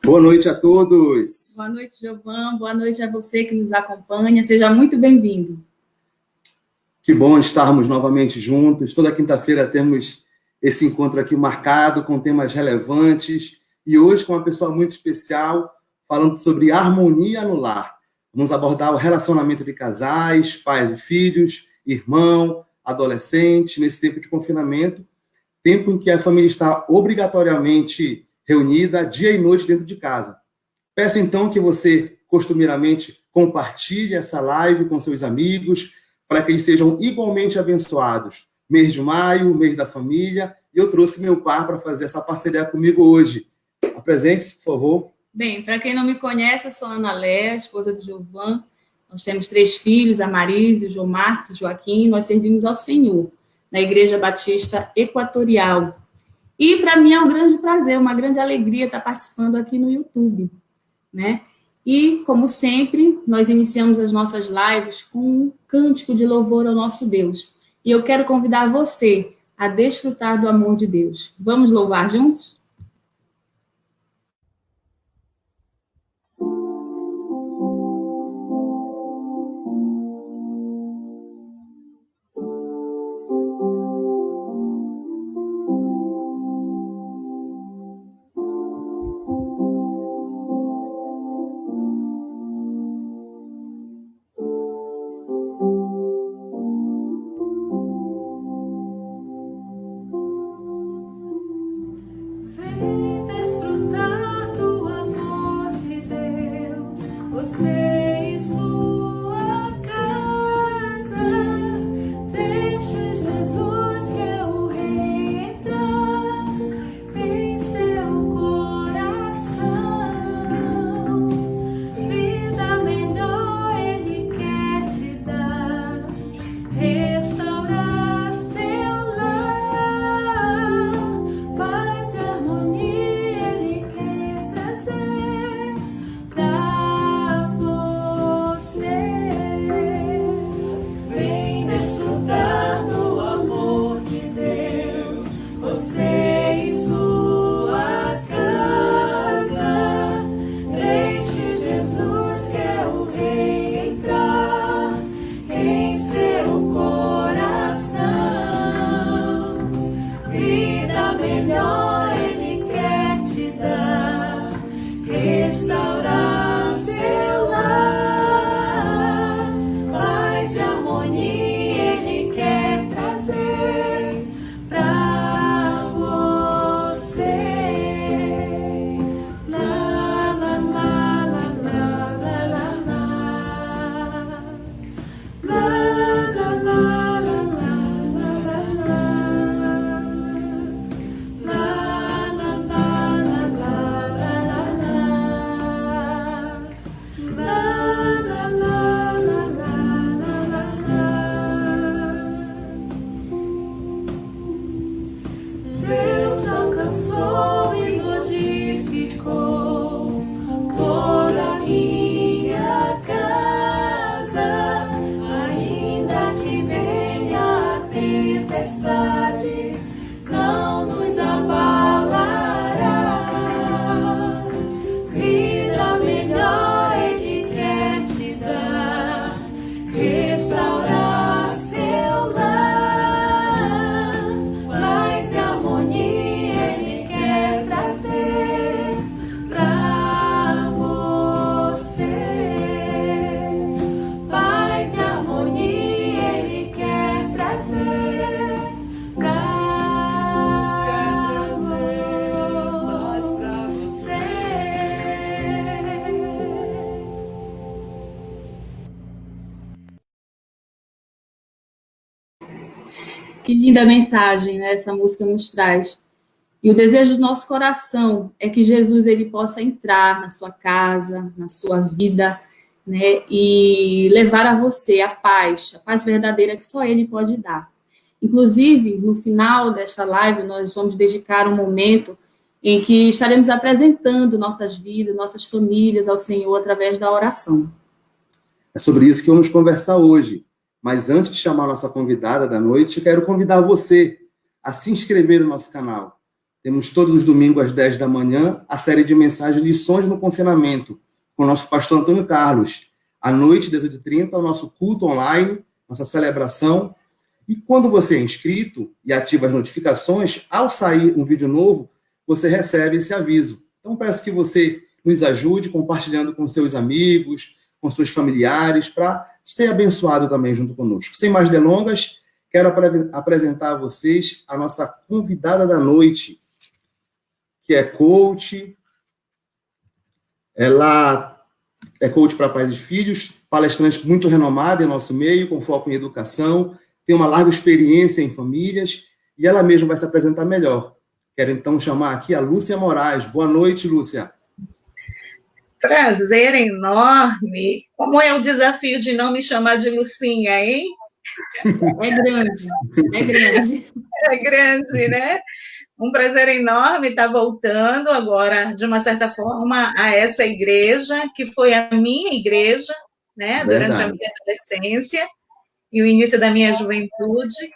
Boa noite a todos. Boa noite, Giovan. Boa noite a você que nos acompanha. Seja muito bem-vindo. Que bom estarmos novamente juntos. Toda quinta-feira temos esse encontro aqui marcado com temas relevantes e hoje com uma pessoa muito especial falando sobre harmonia no lar. Vamos abordar o relacionamento de casais, pais e filhos, irmão, adolescente, nesse tempo de confinamento, tempo em que a família está obrigatoriamente reunida dia e noite dentro de casa. Peço então que você, costumeiramente, compartilhe essa live com seus amigos, para que eles sejam igualmente abençoados. Mês de maio, mês da família, e eu trouxe meu par para fazer essa parceria comigo hoje. Apresente-se, por favor. Bem, para quem não me conhece, eu sou a Ana Léa, esposa do Giovan. Nós temos 3 filhos, a Marise, o João Marcos, o Joaquim, e nós servimos ao Senhor na Igreja Batista Equatorial. E para mim é um grande prazer, uma grande alegria estar participando aqui no YouTube, né? E, como sempre, nós iniciamos as nossas lives com um cântico de louvor ao nosso Deus. E eu quero convidar você a desfrutar do amor de Deus. Vamos louvar juntos? Que linda mensagem, né, essa música nos traz. E o desejo do nosso coração é que Jesus ele possa entrar na sua casa, na sua vida, né, e levar a você a paz verdadeira que só Ele pode dar. Inclusive, no final desta live, nós vamos dedicar um momento em que estaremos apresentando nossas vidas, nossas famílias ao Senhor através da oração. É sobre isso que vamos conversar hoje. Mas antes de chamar a nossa convidada da noite, quero convidar você a se inscrever no nosso canal. Temos todos os domingos às 10 da manhã a série de mensagens Lições no Confinamento, com o nosso pastor Antônio Carlos. À noite, 18h30, o nosso culto online, nossa celebração. E quando você é inscrito e ativa as notificações, ao sair um vídeo novo, você recebe esse aviso. Então, peço que você nos ajude compartilhando com seus amigos, com seus familiares, para ser abençoado também junto conosco. Sem mais delongas, quero apresentar a vocês a nossa convidada da noite, que é coach. Ela é coach para pais e filhos, palestrante muito renomada em nosso meio, com foco em educação, tem uma larga experiência em famílias, e ela mesma vai se apresentar melhor. Quero, então, chamar aqui a Lúcia Moraes. Boa noite, Lúcia. Prazer enorme. Como é o desafio de não me chamar de Lucinha, hein? É grande, é grande. É grande, né? Um prazer enorme estar voltando agora, de uma certa forma, a essa igreja, que foi a minha igreja, né? Durante a minha adolescência e o início da minha juventude.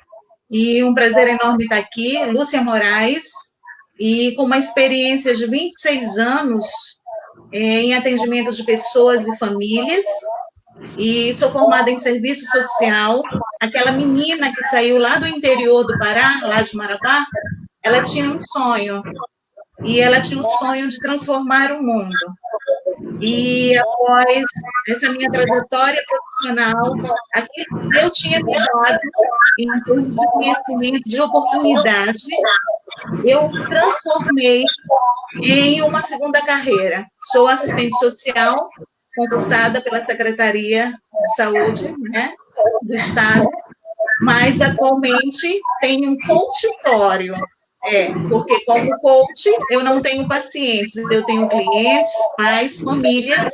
E um prazer enorme estar aqui, Lúcia Moraes, e com uma experiência de 26 anos em atendimento de pessoas e famílias, e sou formada em serviço social. Aquela menina que saiu lá do interior do Pará, lá de Marabá, ela tinha um sonho, e ela tinha o sonho de transformar o mundo. E após essa minha trajetória profissional, aquilo que eu tinha me dado em termos de conhecimento, de oportunidade, eu transformei em uma segunda carreira. Sou assistente social, concursada pela Secretaria de Saúde, né, do Estado, mas atualmente tenho um consultório. Porque como coach, eu não tenho pacientes, eu tenho clientes, pais, famílias,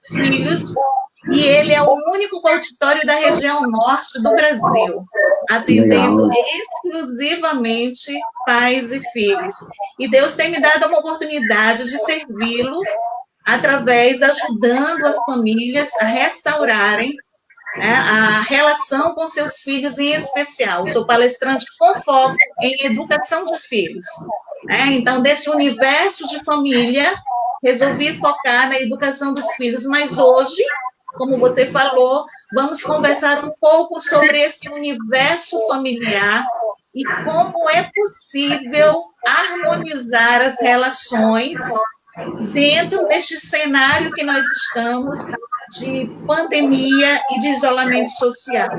filhos, e ele é o único consultório da região norte do Brasil, atendendo exclusivamente pais e filhos. E Deus tem me dado uma oportunidade de servi-lo através, ajudando as famílias a restaurarem a relação com seus filhos em especial. Sou palestrante com foco em educação de filhos. Então, desse universo de família, resolvi focar na educação dos filhos, mas hoje, como você falou, vamos conversar um pouco sobre esse universo familiar e como é possível harmonizar as relações dentro deste cenário que nós estamos de pandemia e de isolamento social.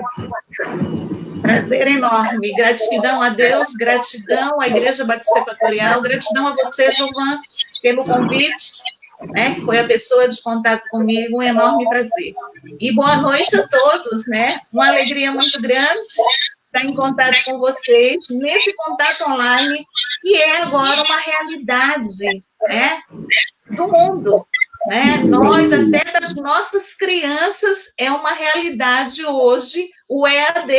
Prazer enorme, gratidão a Deus, gratidão à Igreja Batista Equatorial, gratidão a você, Jovan, pelo convite, né, que foi a pessoa de contato comigo, um enorme prazer. E boa noite a todos, né, uma alegria muito grande estar em contato com vocês, nesse contato online, que é agora uma realidade, né, do mundo. Nós, até das nossas crianças, é uma realidade hoje, o EAD,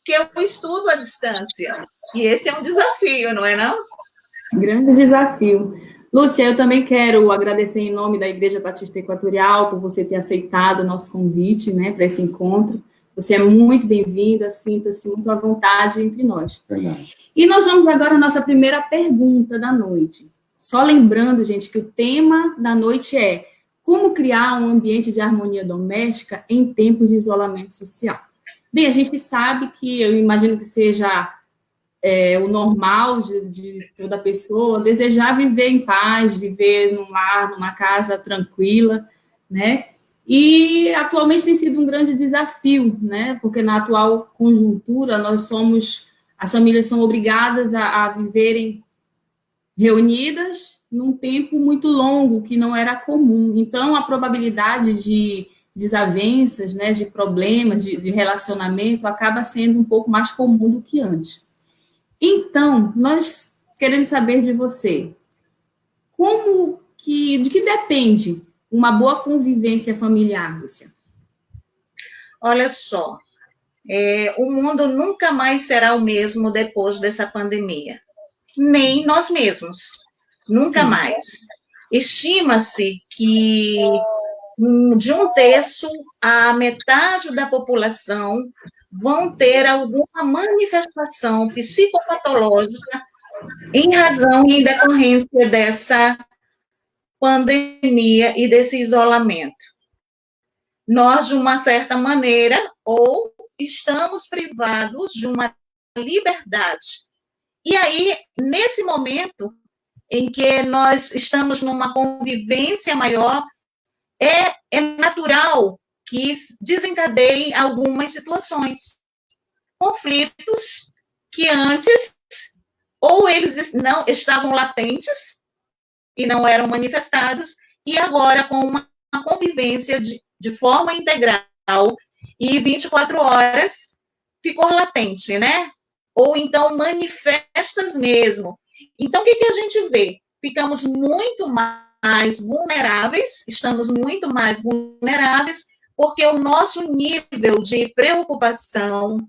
que é o estudo à distância. E esse é um desafio, não é não? Grande desafio. Lúcia, eu também quero agradecer em nome da Igreja Batista Equatorial por você ter aceitado o nosso convite, né, para esse encontro. Você é muito bem-vinda, sinta-se muito à vontade entre nós. Verdade. E nós vamos agora à nossa primeira pergunta da noite. Só lembrando, gente, que o tema da noite é como criar um ambiente de harmonia doméstica em tempos de isolamento social. Bem, a gente sabe que, eu imagino que seja o normal de toda pessoa, desejar viver em paz, viver num lar, numa casa tranquila, né? E atualmente tem sido um grande desafio, né? Porque na atual conjuntura, as famílias são obrigadas a viverem reunidas num tempo muito longo, que não era comum. Então, a probabilidade de desavenças, né, de problemas, de relacionamento, acaba sendo um pouco mais comum do que antes. Então, nós queremos saber de você, de que depende uma boa convivência familiar, Lúcia? Olha só, o mundo nunca mais será o mesmo depois dessa pandemia. Nem nós mesmos, nunca mais. Estima-se que de 1/3 a metade da população vão ter alguma manifestação psicopatológica em razão e em decorrência dessa pandemia e desse isolamento. Nós, de uma certa maneira, ou estamos privados de uma liberdade. E aí, nesse momento em que nós estamos numa convivência maior, é natural que desencadeiem algumas situações, conflitos que antes ou eles não estavam latentes e não eram manifestados, e agora com uma convivência de forma integral e 24 horas ficou latente, né? Ou então manifestas mesmo. Então, o que a gente vê? Ficamos muito mais vulneráveis, estamos muito mais vulneráveis, porque o nosso nível de preocupação,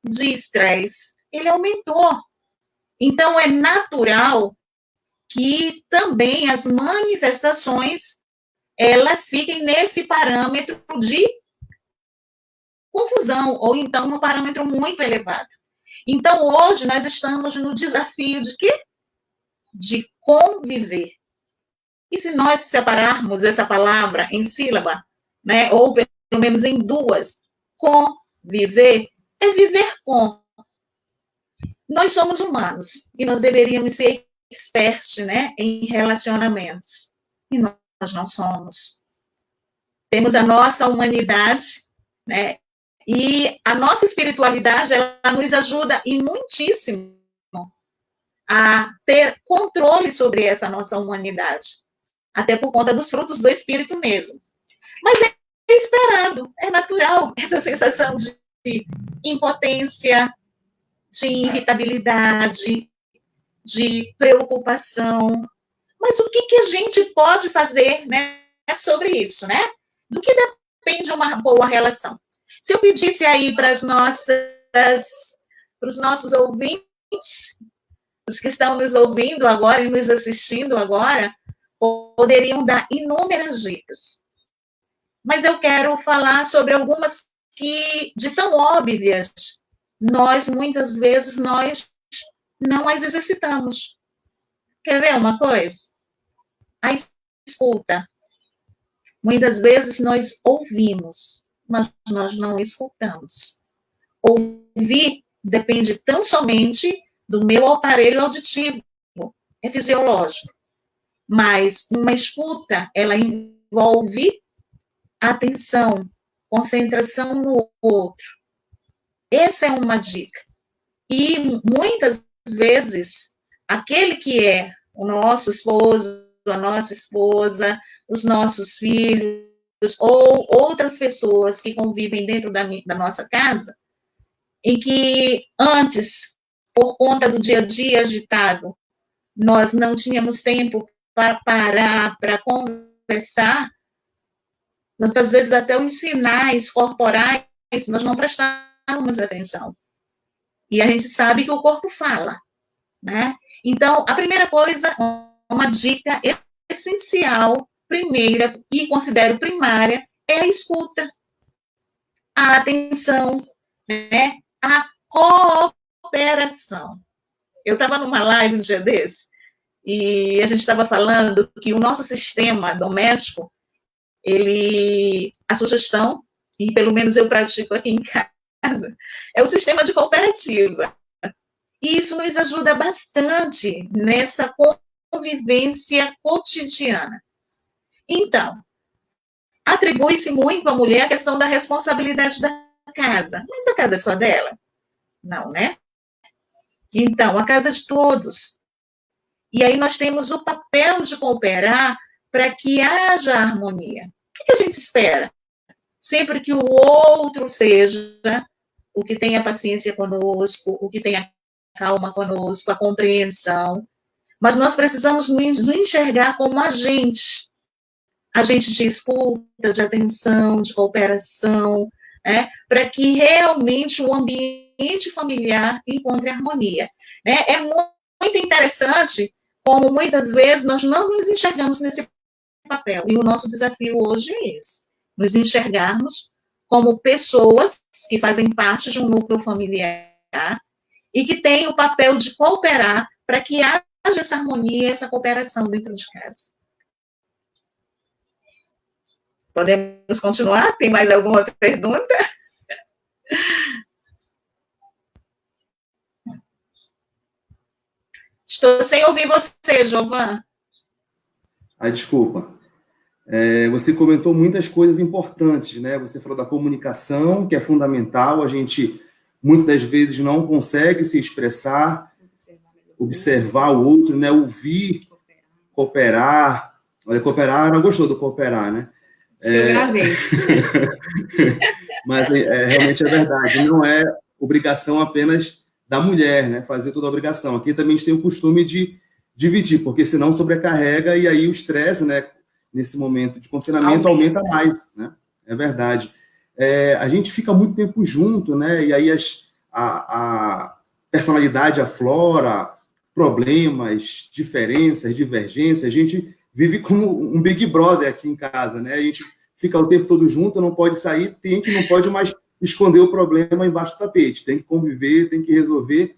de estresse, ele aumentou. Então, é natural que também as manifestações, elas fiquem nesse parâmetro de confusão, ou então num parâmetro muito elevado. Então, hoje, nós estamos no desafio de quê? De conviver. E se nós separarmos essa palavra em sílaba, né, ou pelo menos em duas, conviver, é viver com. Nós somos humanos, e nós deveríamos ser expertos, né, em relacionamentos. E nós não somos. Temos a nossa humanidade, né, e a nossa espiritualidade, ela nos ajuda e muitíssimo a ter controle sobre essa nossa humanidade, até por conta dos frutos do Espírito mesmo. Mas é esperado, é natural essa sensação de impotência, de irritabilidade, de preocupação. Mas o que a gente pode fazer, né, sobre isso, né? Do que depende uma boa relação? Se eu pedisse aí para os nossos ouvintes, os que estão nos ouvindo agora e nos assistindo agora, poderiam dar inúmeras dicas. Mas eu quero falar sobre algumas que, de tão óbvias, muitas vezes, nós não as exercitamos. Quer ver uma coisa? A escuta. Muitas vezes nós ouvimos, mas nós não escutamos. Ouvir depende tão somente do meu aparelho auditivo, é fisiológico. Mas uma escuta, ela envolve atenção, concentração no outro. Essa é uma dica. E muitas vezes, aquele que é o nosso esposo, a nossa esposa, os nossos filhos, ou outras pessoas que convivem dentro da nossa casa, em que antes, por conta do dia a dia agitado, nós não tínhamos tempo para parar, para conversar, muitas vezes até os sinais corporais, nós não prestávamos atenção. E a gente sabe que o corpo fala, né? Então, a primeira coisa, uma dica essencial, primeira, e considero primária, é a escuta, a atenção, né? A cooperação. Eu estava numa live um dia desse, e a gente estava falando que o nosso sistema doméstico, a sugestão, e pelo menos eu pratico aqui em casa, é o sistema de cooperativa. E isso nos ajuda bastante nessa convivência cotidiana. Então, atribui-se muito à mulher a questão da responsabilidade da casa. Mas a casa é só dela? Não, né? Então, a casa é de todos. E aí nós temos o papel de cooperar para que haja harmonia. O que a gente espera? Sempre que o outro seja o que tenha paciência conosco, o que tenha calma conosco, a compreensão. Mas nós precisamos nos enxergar como agente de escuta, de atenção, de cooperação, né, para que realmente o ambiente familiar encontre harmonia. Né? É muito interessante como muitas vezes nós não nos enxergamos nesse papel. E o nosso desafio hoje é esse, nos enxergarmos como pessoas que fazem parte de um núcleo familiar e que tem o papel de cooperar para que haja essa harmonia, essa cooperação dentro de casa. Podemos continuar? Tem mais alguma outra pergunta? Estou sem ouvir você, Jovan. Desculpa. Você comentou muitas coisas importantes, né? Você falou da comunicação, que é fundamental. A gente, muitas das vezes, não consegue se expressar, observar o outro, né? Ouvir, cooperar. Olha, cooperar, não gostou do cooperar, né? Eu gravei. Mas realmente é verdade. Não é obrigação apenas da mulher, né? Fazer toda a obrigação. Aqui também a gente tem o costume de dividir, porque senão sobrecarrega e aí o estresse, né? Nesse momento de confinamento aumenta mais, né? É verdade. A gente fica muito tempo junto, né? E aí a personalidade aflora, problemas, diferenças, divergências. A gente vive como um Big Brother aqui em casa, né? A gente fica o tempo todo junto, não pode sair, não pode mais esconder o problema embaixo do tapete, tem que conviver, tem que resolver.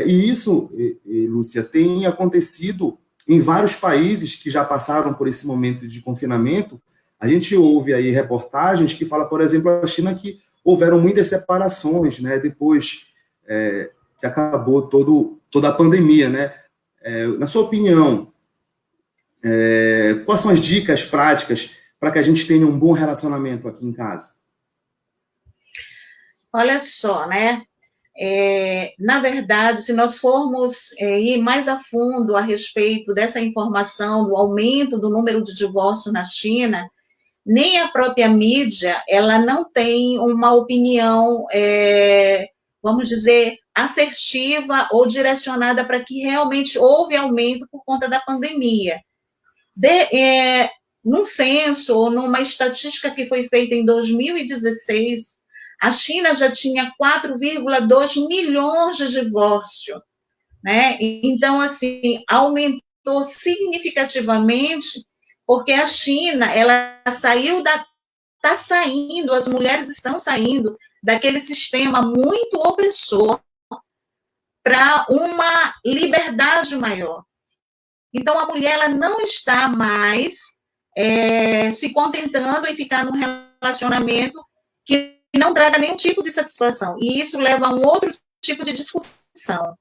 E isso, Lúcia, tem acontecido em vários países que já passaram por esse momento de confinamento. A gente ouve aí reportagens que falam, por exemplo, a China, que houveram muitas separações, né, depois que acabou toda a pandemia, né? Na sua opinião, quais são as dicas práticas para que a gente tenha um bom relacionamento aqui em casa? Olha só, né? Na verdade, se nós formos ir mais a fundo a respeito dessa informação do aumento do número de divórcios na China, nem a própria mídia, ela não tem uma opinião, vamos dizer, assertiva ou direcionada para que realmente houve aumento por conta da pandemia. Num censo ou numa estatística que foi feita em 2016, a China já tinha 4,2 milhões de divórcios, né? Então, assim, aumentou significativamente, porque a China, ela está saindo, as mulheres estão saindo daquele sistema muito opressor para uma liberdade maior. Então, a mulher, ela não está mais se contentando em ficar num relacionamento que não traga nenhum tipo de satisfação. E isso leva a um outro tipo de discussão,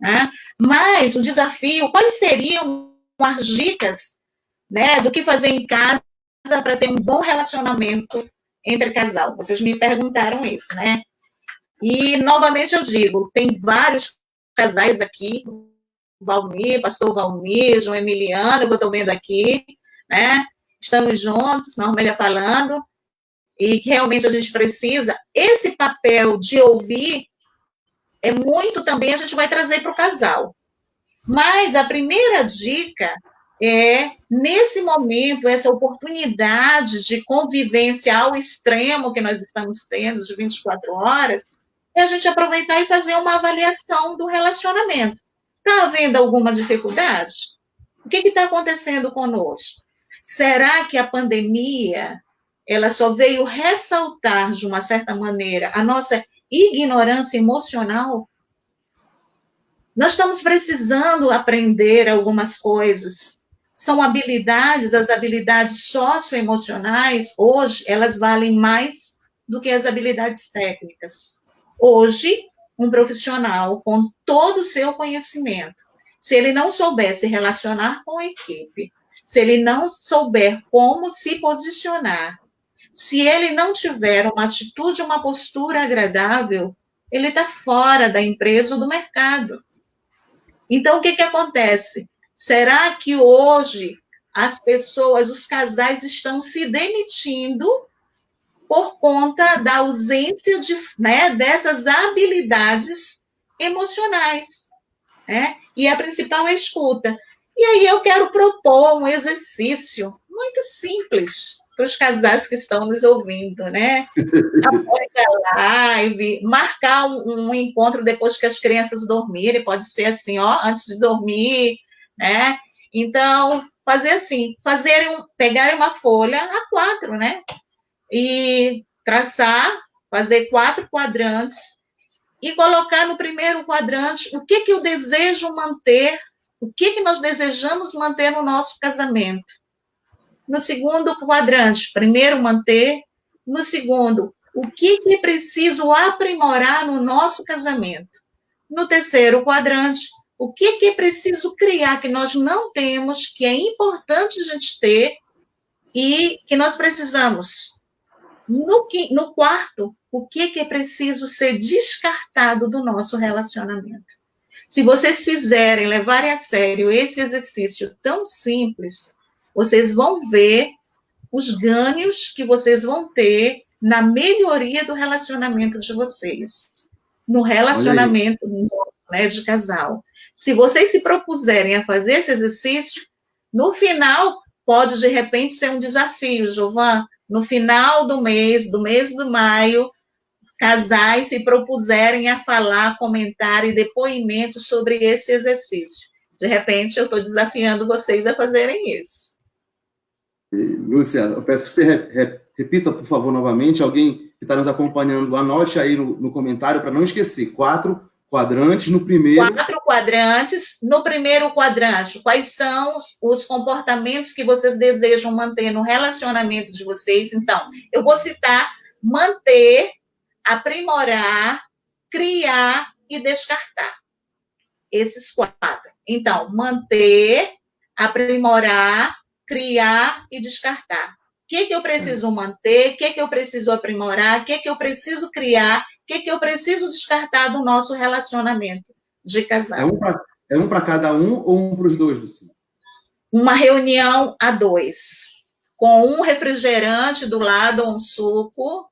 né? Mas o desafio, quais seriam as dicas, né, do que fazer em casa para ter um bom relacionamento entre casal? Vocês me perguntaram isso, né? E, novamente, eu digo, tem vários casais aqui, Valmir, pastor Valmir, João Emiliano, que eu estou vendo aqui, né? Estamos juntos, Normélia falando, e que realmente a gente precisa, esse papel de ouvir é muito também a gente vai trazer para o casal. Mas a primeira dica é, nesse momento, essa oportunidade de convivência ao extremo que nós estamos tendo, de 24 horas, é a gente aproveitar e fazer uma avaliação do relacionamento. Está havendo alguma dificuldade? O que está acontecendo conosco? Será que a pandemia ela só veio ressaltar, de uma certa maneira, a nossa ignorância emocional? Nós estamos precisando aprender algumas coisas. São habilidades, as habilidades socioemocionais, hoje, elas valem mais do que as habilidades técnicas. Hoje, um profissional, com todo o seu conhecimento, se ele não souber se relacionar com a equipe, se ele não souber como se posicionar, se ele não tiver uma atitude, uma postura agradável, ele está fora da empresa ou do mercado. Então, o que acontece? Será que hoje as pessoas, os casais estão se demitindo por conta da ausência dessas habilidades emocionais, né? E a principal é a escuta. E aí eu quero propor um exercício muito simples para os casais que estão nos ouvindo, né? Após a live, marcar um encontro depois que as crianças dormirem, pode ser assim, ó, antes de dormir, né? Então, fazer assim, pegarem uma folha A4, né? E traçar, fazer 4 quadrantes e colocar no primeiro quadrante o que eu desejo manter, o que nós desejamos manter no nosso casamento. No segundo quadrante, primeiro manter. No segundo, o que é preciso aprimorar no nosso casamento. No terceiro quadrante, o que é preciso criar que nós não temos, que é importante a gente ter e que nós precisamos. No quarto, o que é preciso ser descartado do nosso relacionamento. Se vocês fizerem, levarem a sério esse exercício tão simples, vocês vão ver os ganhos que vocês vão ter na melhoria do relacionamento de vocês, no relacionamento, né, de casal. Se vocês se propuserem a fazer esse exercício, no final, pode, de repente, ser um desafio, Jovan. No final do mês de maio, casais se propuserem a falar, comentar e depoimentos sobre esse exercício. De repente, eu estou desafiando vocês a fazerem isso. Lúcia, eu peço que você repita, por favor, novamente. Alguém que está nos acompanhando, anote aí no comentário para não esquecer. 4 quadrantes no primeiro. 4 quadrantes. No primeiro quadrante, quais são os comportamentos que vocês desejam manter no relacionamento de vocês? Então, eu vou citar manter, aprimorar, criar e descartar. Esses 4. Então, manter, aprimorar, criar e descartar. O que eu preciso manter? O que eu preciso aprimorar? O que eu preciso criar? O que eu preciso descartar do nosso relacionamento de casal? É um para cada um ou um para os dois, Luciana? Uma reunião a 2, com um refrigerante do lado, um suco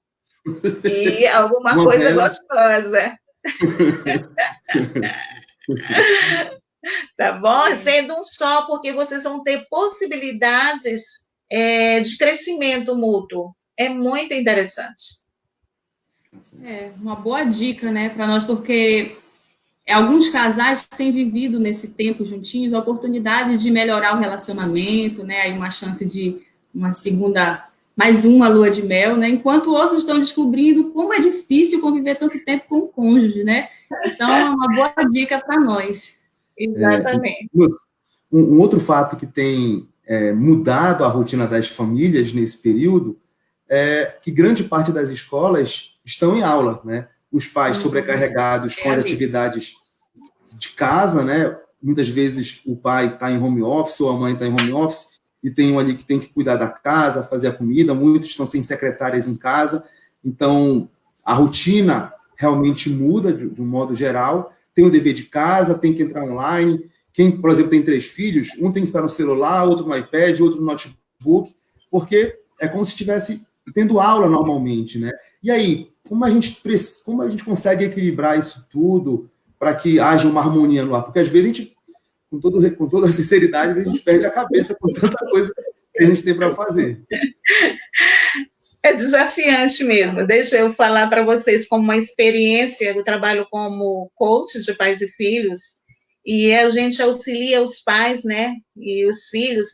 e alguma coisa gostosa. Tá bom? Sendo um só, porque vocês vão ter possibilidades de crescimento mútuo. É muito interessante. Uma boa dica, né, para nós, porque alguns casais têm vivido nesse tempo juntinhos a oportunidade de melhorar o relacionamento, né, aí uma chance de mais uma lua de mel, né, enquanto outros estão descobrindo como é difícil conviver tanto tempo com o cônjuge, né? Então, é uma boa dica para nós. Exatamente. Um outro fato que tem mudado a rotina das famílias nesse período é que grande parte das escolas estão em aula, né? Os pais sobrecarregados com as atividades de casa, né? Muitas vezes o pai está em home office ou a mãe está em home office e tem um ali que tem que cuidar da casa, fazer a comida, muitos estão sem secretárias em casa, então a rotina realmente muda de um modo geral, tem o dever de casa, tem que entrar online, quem, por exemplo, tem 3 filhos, um tem que ficar no celular, outro no iPad, outro no notebook, porque é como se estivesse tendo aula normalmente, né? E aí, como a gente consegue equilibrar isso tudo para que haja uma harmonia no ar? Porque às vezes a gente, com toda a sinceridade, a gente perde a cabeça com tanta coisa que a gente tem para fazer. É desafiante mesmo. Deixa eu falar para vocês como uma experiência. Eu trabalho como coach de pais e filhos e a gente auxilia os pais, né, e os filhos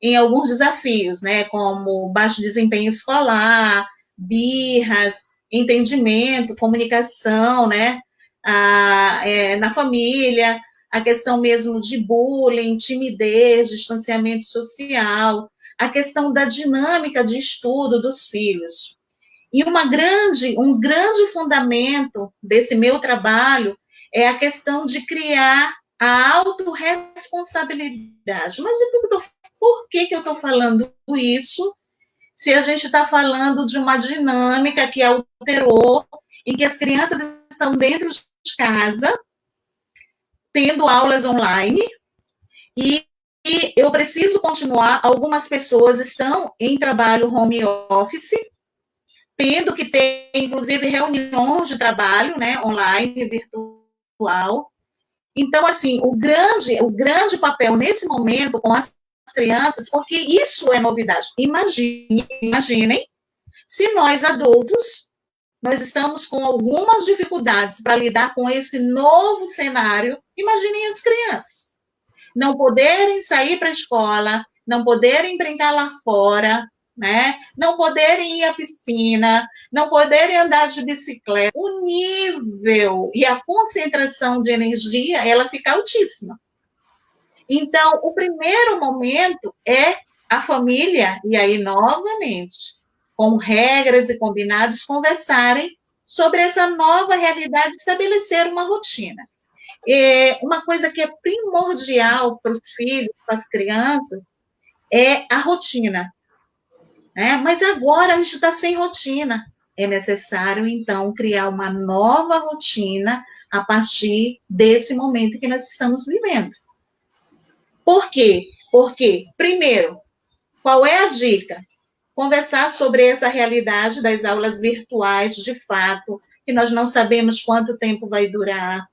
em alguns desafios, né, como baixo desempenho escolar, birras, entendimento, comunicação, né, na família, a questão mesmo de bullying, timidez, distanciamento social, a questão da dinâmica de estudo dos filhos. E um grande fundamento desse meu trabalho é a questão de criar a autorresponsabilidade. Mas por que eu estou falando isso se a gente está falando de uma dinâmica que alterou, em que as crianças estão dentro de casa, tendo aulas online, e eu preciso continuar, algumas pessoas estão em trabalho home office, tendo que ter, inclusive, reuniões de trabalho, né, online, virtual. Então, assim, o grande papel nesse momento com as crianças, porque isso é novidade. Imaginem se nós, adultos, nós estamos com algumas dificuldades para lidar com esse novo cenário, imaginem as crianças. Não poderem sair para a escola, não poderem brincar lá fora, né? Não poderem ir à piscina, não poderem andar de bicicleta. O nível e a concentração de energia, ela fica altíssima. Então, o primeiro momento é a família, e aí, novamente, com regras e combinados, conversarem sobre essa nova realidade, estabelecer uma rotina. Uma coisa que é primordial para os filhos, para as crianças, é a rotina. Mas agora a gente está sem rotina. É necessário, então, criar uma nova rotina a partir desse momento que nós estamos vivendo. Por quê? Porque, primeiro, qual é a dica? Conversar sobre essa realidade das aulas virtuais, de fato, que nós não sabemos quanto tempo vai durar.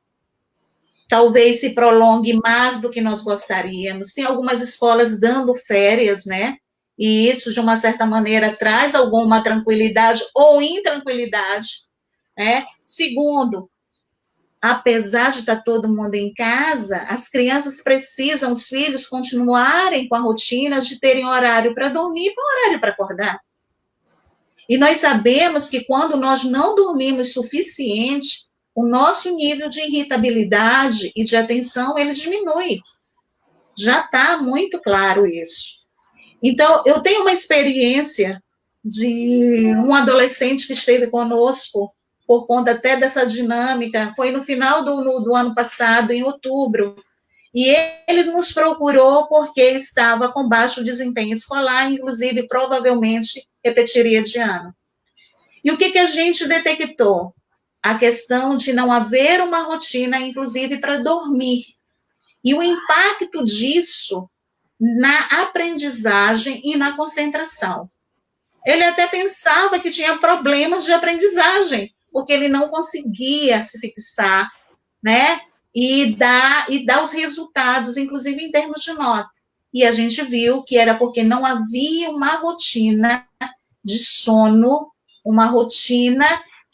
Talvez se prolongue mais do que nós gostaríamos. Tem algumas escolas dando férias, né? E isso, de uma certa maneira, traz alguma tranquilidade ou intranquilidade, né? Segundo, apesar de estar todo mundo em casa, as crianças precisam, os filhos, continuarem com a rotina de terem horário para dormir e horário para acordar. E nós sabemos que quando nós não dormimos suficiente, o nosso nível de irritabilidade e de atenção, ele diminui. Já está muito claro isso. Então, eu tenho uma experiência de um adolescente que esteve conosco por conta até dessa dinâmica, foi no final do ano passado, em outubro, e ele nos procurou porque estava com baixo desempenho escolar, inclusive, provavelmente, repetiria de ano. E o que a gente detectou? A questão de não haver uma rotina, inclusive, para dormir. E o impacto disso na aprendizagem e na concentração. Ele até pensava que tinha problemas de aprendizagem, porque ele não conseguia se fixar, né? E dar os resultados, inclusive em termos de nota. E a gente viu que era porque não havia uma rotina de sono, uma rotina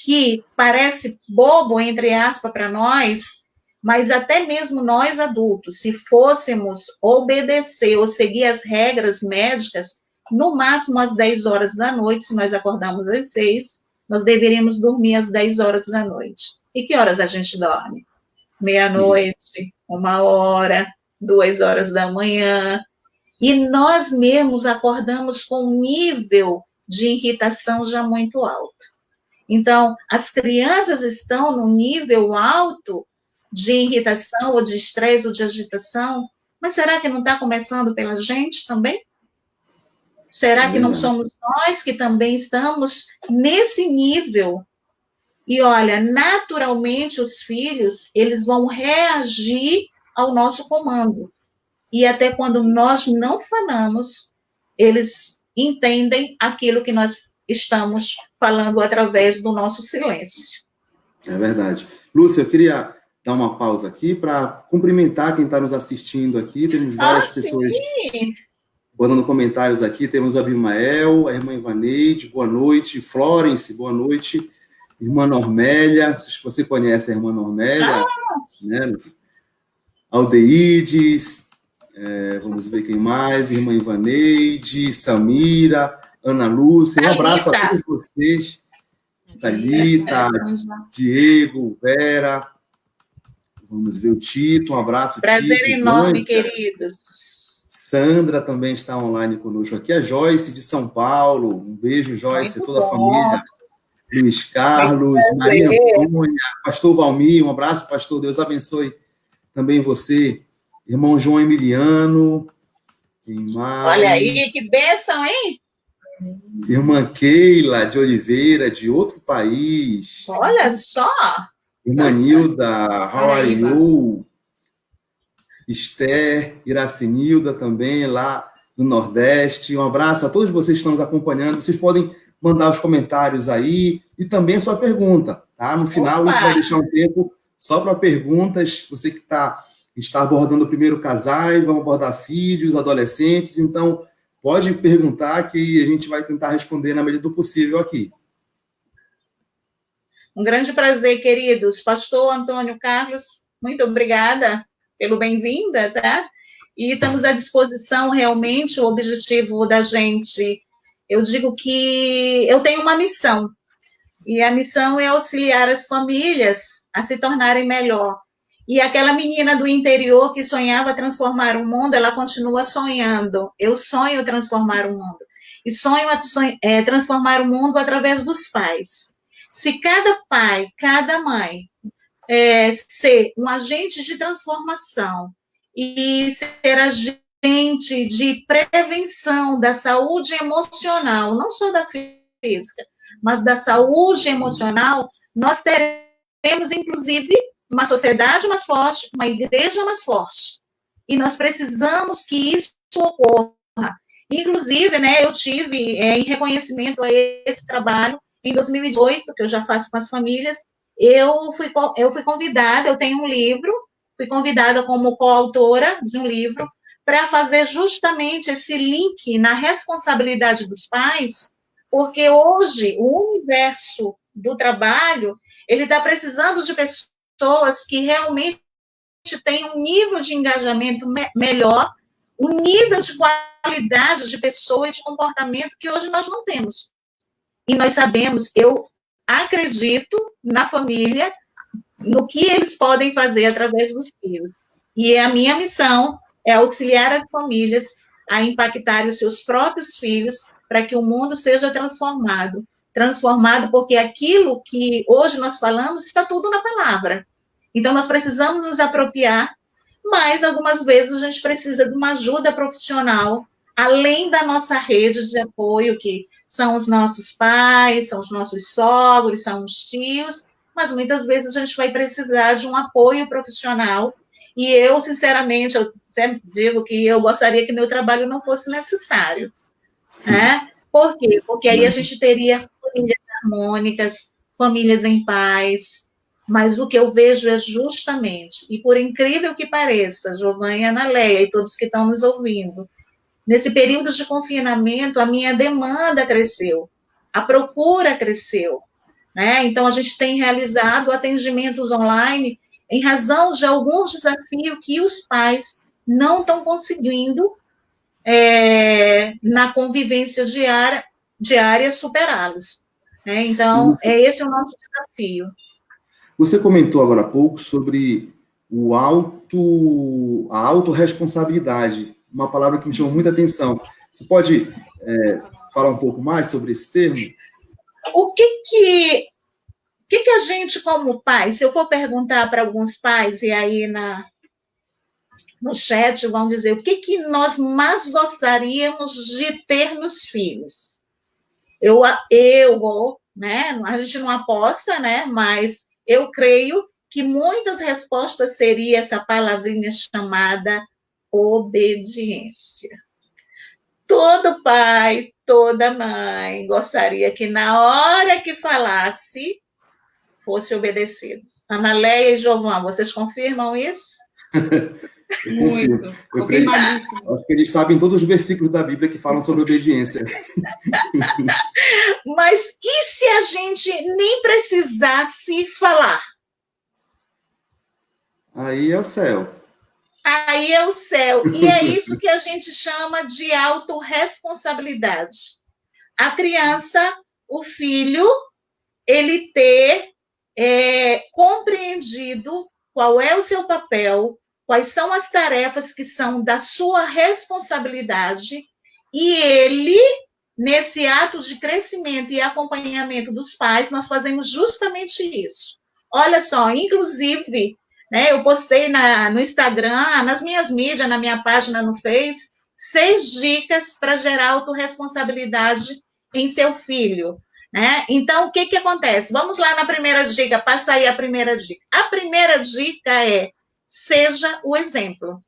que parece bobo, entre aspas, para nós, mas até mesmo nós adultos, se fôssemos obedecer ou seguir as regras médicas, no máximo às 10 horas da noite, se nós acordamos às 6, nós deveríamos dormir às 10 horas da noite. E que horas a gente dorme? Meia-noite, 1h, 2 horas da manhã. E nós mesmos acordamos com um nível de irritação já muito alto. Então, as crianças estão no nível alto de irritação, ou de estresse, ou de agitação, mas será que não está começando pela gente também? Será que não somos nós que também estamos nesse nível? E olha, naturalmente os filhos, eles vão reagir ao nosso comando. E até quando nós não falamos, eles entendem aquilo que nós estamos falando através do nosso silêncio. É verdade. Lúcia, eu queria dar uma pausa aqui para cumprimentar quem está nos assistindo aqui. Temos várias pessoas botando comentários aqui. Temos o Abimael, a irmã Ivaneide, boa noite. Florence, boa noite. Irmã Normélia, se você conhece a irmã Normélia, né? Aldeides, vamos ver quem mais, irmã Ivaneide, Samira, Ana Lúcia, um abraço a todos vocês, Thalita, Diego, Vera, vamos ver o Tito, um abraço. Prazer Tito, enorme, Vânia. queridos. Sandra também está online conosco aqui, a Joyce de São Paulo, um beijo, Joyce, muito toda bom. a família. Luiz Carlos, Maria Antônia, pastor Valmir, um abraço, pastor, Deus abençoe também você, irmão João Emiliano, olha aí, que bênção, hein? Irmã Keila de Oliveira, de outro país. Olha só! Irmã Nilda, how are you? Esther, Iracenilda também, lá do Nordeste. Um abraço a todos vocês que estão nos acompanhando. Vocês podem mandar os comentários aí e também a sua pergunta, tá? No final, a gente vai deixar um tempo só para perguntas. Você que está abordando primeiro casais, vamos abordar filhos, adolescentes, então pode perguntar que a gente vai tentar responder na medida do possível aqui. Um grande prazer, queridos. Pastor Antônio Carlos, muito obrigada pelo bem-vinda, tá? E estamos à disposição, realmente, o objetivo da gente eu digo que eu tenho uma missão, e a missão é auxiliar as famílias a se tornarem melhor. E aquela menina do interior que sonhava transformar o mundo, ela continua sonhando. Eu sonho transformar o mundo. E sonho transformar o mundo através dos pais. Se cada pai, cada mãe ser um agente de transformação e ser agente de prevenção da saúde emocional, não só da física, mas da saúde emocional, nós teremos, inclusive, uma sociedade mais forte, uma igreja mais forte. E nós precisamos que isso ocorra. Inclusive, né, eu tive, em reconhecimento a esse trabalho, em 2018, que eu já faço com as famílias, eu fui convidada, eu tenho um livro, fui convidada como coautora de um livro, para fazer justamente esse link na responsabilidade dos pais, porque hoje o universo do trabalho, ele está precisando de pessoas que realmente têm um nível de engajamento melhor, um nível de qualidade de pessoa e de comportamento que hoje nós não temos. E nós sabemos, eu acredito na família, no que eles podem fazer através dos filhos. E a minha missão é auxiliar as famílias a impactarem os seus próprios filhos para que o mundo seja transformado. Transformado porque aquilo que hoje nós falamos está tudo na palavra. Então, nós precisamos nos apropriar, mas algumas vezes a gente precisa de uma ajuda profissional, além da nossa rede de apoio, que são os nossos pais, são os nossos sogros, são os tios, mas muitas vezes a gente vai precisar de um apoio profissional. E eu, sinceramente, eu sempre digo que eu gostaria que meu trabalho não fosse necessário. Né? Por quê? Porque aí a gente teria famílias harmônicas, famílias em paz, mas o que eu vejo é justamente, e por incrível que pareça, Giovana e Analéia e todos que estão nos ouvindo, nesse período de confinamento, a minha demanda cresceu, a procura cresceu, né? Então, a gente tem realizado atendimentos online em razão de alguns desafios que os pais não estão conseguindo, na convivência diária superá-los. Né? Então, esse é o nosso desafio. Você comentou agora há pouco sobre a autorresponsabilidade, uma palavra que me chamou muita atenção. Você pode falar um pouco mais sobre esse termo? O que a gente, como pai, se eu for perguntar para alguns pais, e aí no chat vão dizer o que nós mais gostaríamos de ter nos filhos? Né, a gente não aposta, né, mas eu creio que muitas respostas seriam essa palavrinha chamada obediência. Todo pai, toda mãe gostaria que na hora que falasse, fosse obedecido. Analéia e Giovana, vocês confirmam isso? Muito, confirmadíssimo. Acho que eles sabem todos os versículos da Bíblia que falam sobre obediência. Mas e se a gente nem precisasse falar? Aí é o céu. Aí é o céu. E é isso que a gente chama de autorresponsabilidade. A criança, o filho, ele ter compreendido qual é o seu papel, quais são as tarefas que são da sua responsabilidade, e ele, nesse ato de crescimento e acompanhamento dos pais, nós fazemos justamente isso. Olha só, inclusive, né, eu postei no Instagram, nas minhas mídias, na minha página no Face, 6 dicas para gerar autorresponsabilidade em seu filho. Né? Então, o que acontece? Vamos lá na primeira dica, passa aí a primeira dica. A primeira dica é: seja o exemplo.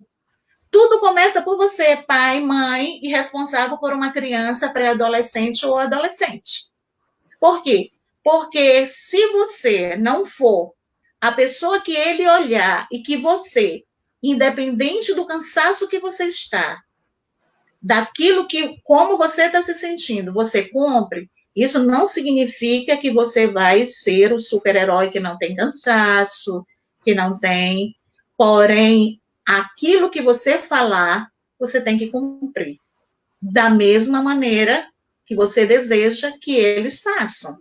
Tudo começa por você, pai, mãe, e responsável por uma criança pré-adolescente ou adolescente. Por quê? Porque se você não for a pessoa que ele olhar e que você, independente do cansaço que você está, daquilo que, como você está se sentindo, você cumpre, isso não significa que você vai ser o super-herói que não tem cansaço, que não tem, porém, aquilo que você falar, você tem que cumprir. Da mesma maneira que você deseja que eles façam.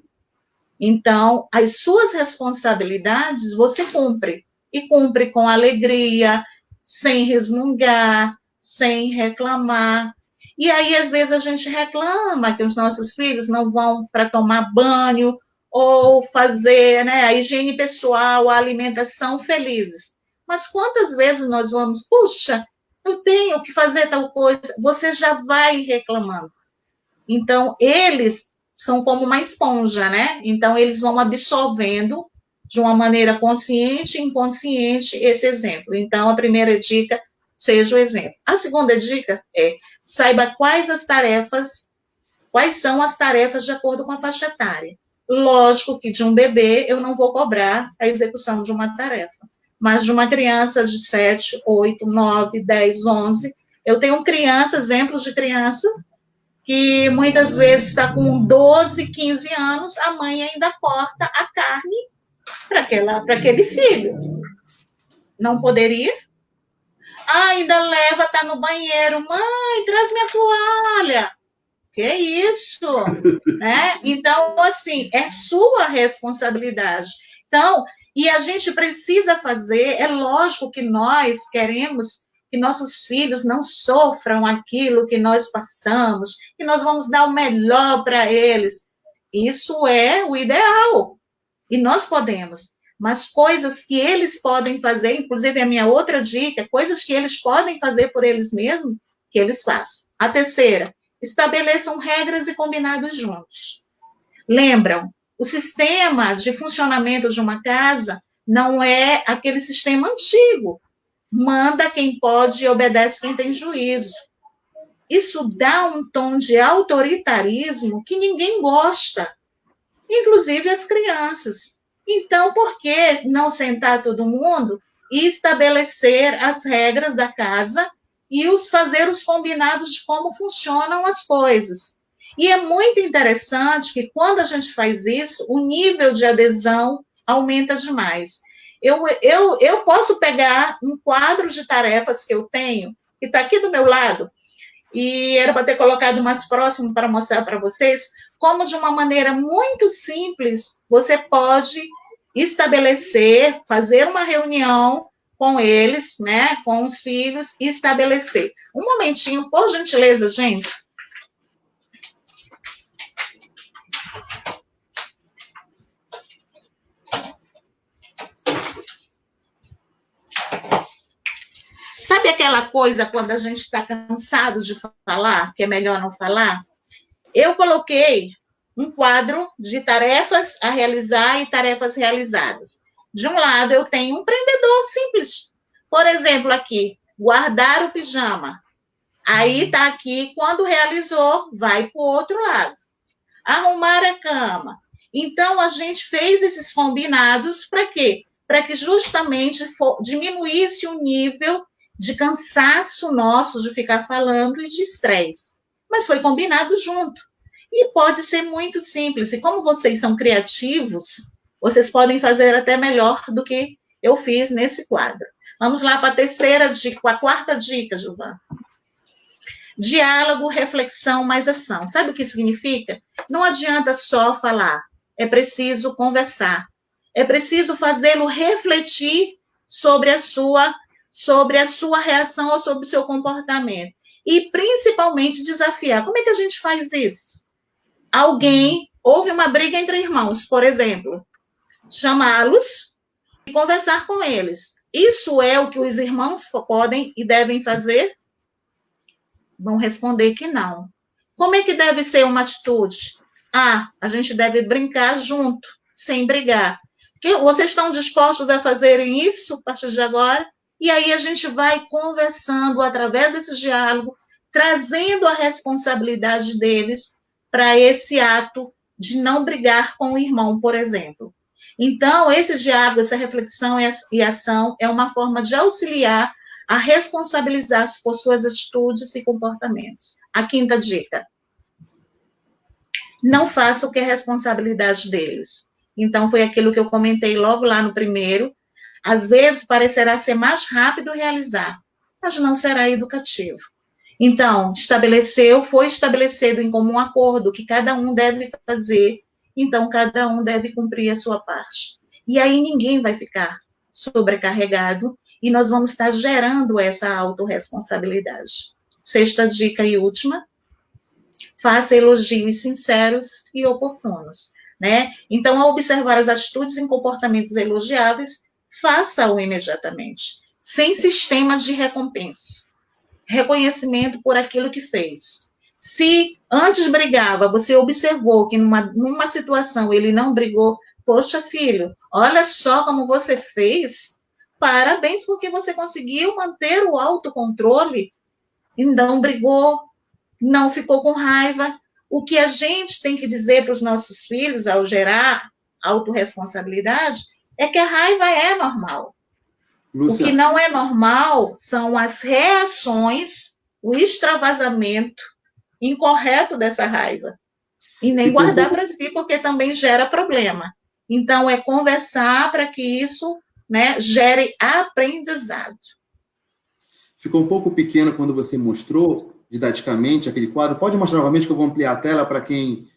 Então, as suas responsabilidades você cumpre, e cumpre com alegria, sem resmungar, sem reclamar. E aí, às vezes, a gente reclama que os nossos filhos não vão para tomar banho, ou fazer, né, a higiene pessoal, a alimentação felizes. Mas quantas vezes nós vamos, puxa, eu tenho que fazer tal coisa, você já vai reclamando. Então, eles são como uma esponja, né? Então, eles vão absorvendo de uma maneira consciente e inconsciente esse exemplo. Então, a primeira dica, seja o exemplo. A segunda dica é, saiba quais são as tarefas de acordo com a faixa etária. Lógico que de um bebê eu não vou cobrar a execução de uma tarefa, mas de uma criança de 7, 8, 9, 10, 11, eu tenho exemplos de crianças que muitas vezes está com 12, 15 anos, a mãe ainda corta a carne para aquele filho. Não poderia? Ainda leva, está no banheiro, mãe, traz minha toalha. Que isso? Né? Então, assim, é sua responsabilidade. Então, e a gente precisa fazer, é lógico que nós queremos que nossos filhos não sofram aquilo que nós passamos, que nós vamos dar o melhor para eles. Isso é o ideal. E nós podemos. Mas coisas que eles podem fazer, inclusive a minha outra dica, coisas que eles podem fazer por eles mesmos, que eles façam. A terceira, estabeleçam regras e combinados juntos. Lembram, o sistema de funcionamento de uma casa não é aquele sistema antigo. Manda quem pode e obedece quem tem juízo. Isso dá um tom de autoritarismo que ninguém gosta, inclusive as crianças. Então, por que não sentar todo mundo e estabelecer as regras da casa e fazer os combinados de como funcionam as coisas? E é muito interessante que, quando a gente faz isso, o nível de adesão aumenta demais. Eu posso pegar um quadro de tarefas que eu tenho, que está aqui do meu lado, e era para ter colocado mais próximo para mostrar para vocês como, de uma maneira muito simples, você pode estabelecer, fazer uma reunião com eles, né, com os filhos, e estabelecer. Um momentinho, por gentileza, gente. Sabe aquela coisa quando a gente está cansado de falar, que é melhor não falar? Eu coloquei um quadro de tarefas a realizar e tarefas realizadas. De um lado, eu tenho um prendedor simples. Por exemplo, aqui, guardar o pijama. Aí está aqui, quando realizou, vai para o outro lado. Arrumar a cama. Então, a gente fez esses combinados para quê? Para que justamente diminuísse o nível de cansaço nosso de ficar falando e de estresse. Mas foi combinado junto. E pode ser muito simples. E como vocês são criativos, vocês podem fazer até melhor do que eu fiz nesse quadro. Vamos lá para a terceira dica, a quarta dica, Giovana. Diálogo, reflexão, mais ação. Sabe o que significa? Não adianta só falar, é preciso conversar. É preciso fazê-lo refletir sobre a sua reação ou sobre o seu comportamento. E, principalmente, desafiar. Como é que a gente faz isso? Houve uma briga entre irmãos, por exemplo. Chamá-los e conversar com eles. Isso é o que os irmãos podem e devem fazer? Vão responder que não. Como é que deve ser uma atitude? A gente deve brincar junto, sem brigar. Vocês estão dispostos a fazerem isso a partir de agora? E aí a gente vai conversando através desse diálogo, trazendo a responsabilidade deles para esse ato de não brigar com o irmão, por exemplo. Então, esse diálogo, essa reflexão e ação é uma forma de auxiliar a responsabilizar-se por suas atitudes e comportamentos. A quinta dica. Não faça o que é responsabilidade deles. Então, foi aquilo que eu comentei logo lá no primeiro. Às vezes, parecerá ser mais rápido realizar, mas não será educativo. Então, foi estabelecido em comum acordo que cada um deve fazer, então cada um deve cumprir a sua parte. E aí ninguém vai ficar sobrecarregado e nós vamos estar gerando essa autorresponsabilidade. Sexta dica e última, faça elogios sinceros e oportunos, né? Então, ao observar as atitudes e comportamentos elogiáveis, faça-o imediatamente, sem sistema de recompensa. Reconhecimento por aquilo que fez. Se antes brigava, você observou que numa situação ele não brigou, poxa, filho, olha só como você fez, parabéns, porque você conseguiu manter o autocontrole e não brigou, não ficou com raiva. O que a gente tem que dizer para os nossos filhos ao gerar autorresponsabilidade é que a raiva é normal. Lúcia, o que não é normal são as reações, o extravasamento incorreto dessa raiva. E nem guardar para si, porque também gera problema. Então, é conversar para que isso, né, gere aprendizado. Ficou um pouco pequeno quando você mostrou didaticamente aquele quadro. Pode mostrar novamente que eu vou ampliar a tela para quem...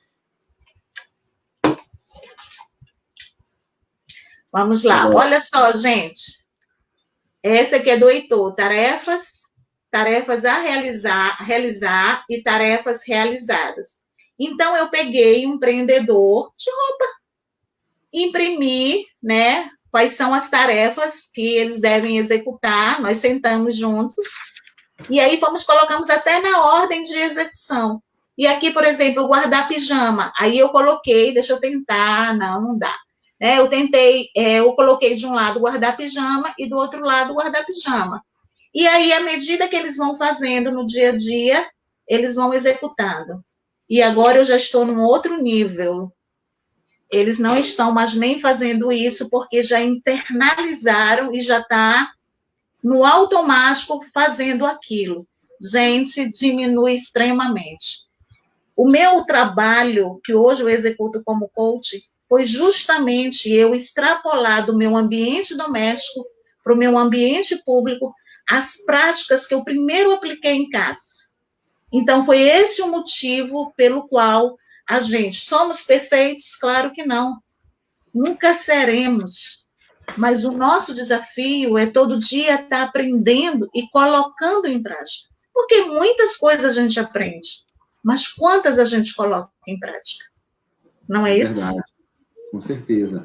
Vamos lá. Olha só, gente. Essa aqui é do Heitor. Tarefas a realizar e tarefas realizadas. Então, eu peguei um prendedor de roupa, imprimi, né, quais são as tarefas que eles devem executar, nós sentamos juntos, e aí colocamos até na ordem de execução. E aqui, por exemplo, guardar pijama, aí eu coloquei, deixa eu tentar, não dá. Eu coloquei de um lado guardar pijama e do outro lado guardar pijama. E aí, à medida que eles vão fazendo no dia a dia, eles vão executando. E agora eu já estou num outro nível. Eles não estão mais nem fazendo isso porque já internalizaram e já está no automático fazendo aquilo. Gente, diminui extremamente. O meu trabalho, que hoje eu executo como coach, foi justamente eu extrapolar do meu ambiente doméstico para o meu ambiente público as práticas que eu primeiro apliquei em casa. Então, foi esse o motivo pelo qual a gente somos perfeitos? Claro que não. Nunca seremos. Mas o nosso desafio é todo dia estar aprendendo e colocando em prática. Porque muitas coisas a gente aprende, mas quantas a gente coloca em prática? Não é isso? Verdade. Com certeza.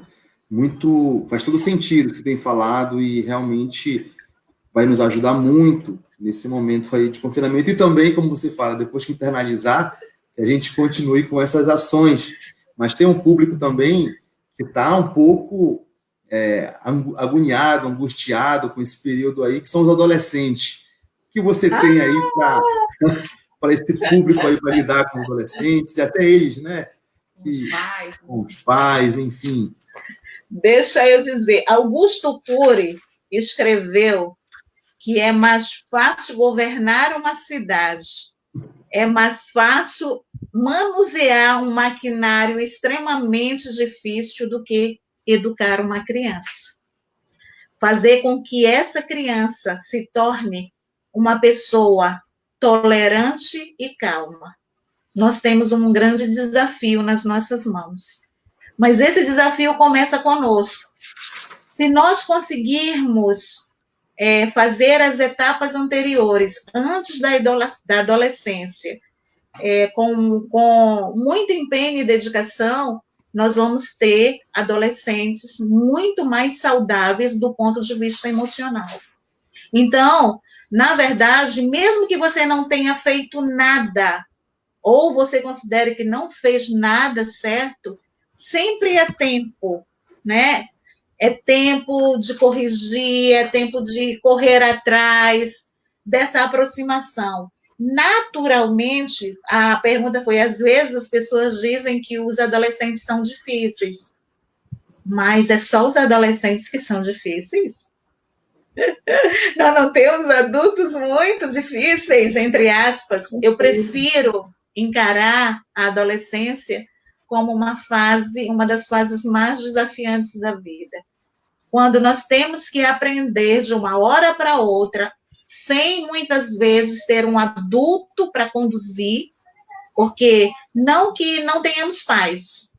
Faz todo sentido o que você tem falado e realmente vai nos ajudar muito nesse momento aí de confinamento e também, como você fala, depois que internalizar, que a gente continue com essas ações. Mas tem um público também que está um pouco agoniado, angustiado com esse período aí, que são os adolescentes. O que você tem aí para esse público aí, para lidar com os adolescentes e até eles, né? Com os pais, enfim. Deixa eu dizer, Augusto Cury escreveu que é mais fácil governar uma cidade, é mais fácil manusear um maquinário extremamente difícil do que educar uma criança. Fazer com que essa criança se torne uma pessoa tolerante e calma. Nós temos um grande desafio nas nossas mãos. Mas esse desafio começa conosco. Se nós conseguirmos fazer as etapas anteriores, antes da adolescência, com muito empenho e dedicação, nós vamos ter adolescentes muito mais saudáveis do ponto de vista emocional. Então, na verdade, mesmo que você não tenha feito nada, ou você considere que não fez nada certo, sempre é tempo, né? É tempo de corrigir, é tempo de correr atrás dessa aproximação. Naturalmente, a pergunta foi, às vezes as pessoas dizem que os adolescentes são difíceis, mas é só os adolescentes que são difíceis? Nós não temos adultos muito difíceis, entre aspas. Eu prefiro encarar a adolescência como uma das fases mais desafiantes da vida. Quando nós temos que aprender de uma hora para outra sem muitas vezes ter um adulto para conduzir, porque não que não tenhamos pais,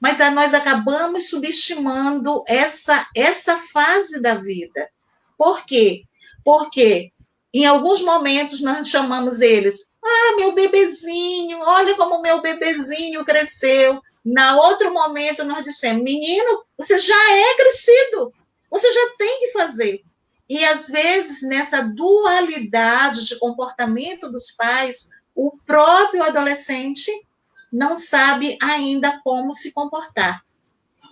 mas nós acabamos subestimando essa fase da vida. Por quê? Porque em alguns momentos nós chamamos eles, meu bebezinho, olha como meu bebezinho cresceu. Na outro momento nós dissemos, menino, você já é crescido, você já tem que fazer. E às vezes nessa dualidade de comportamento dos pais, o próprio adolescente não sabe ainda como se comportar.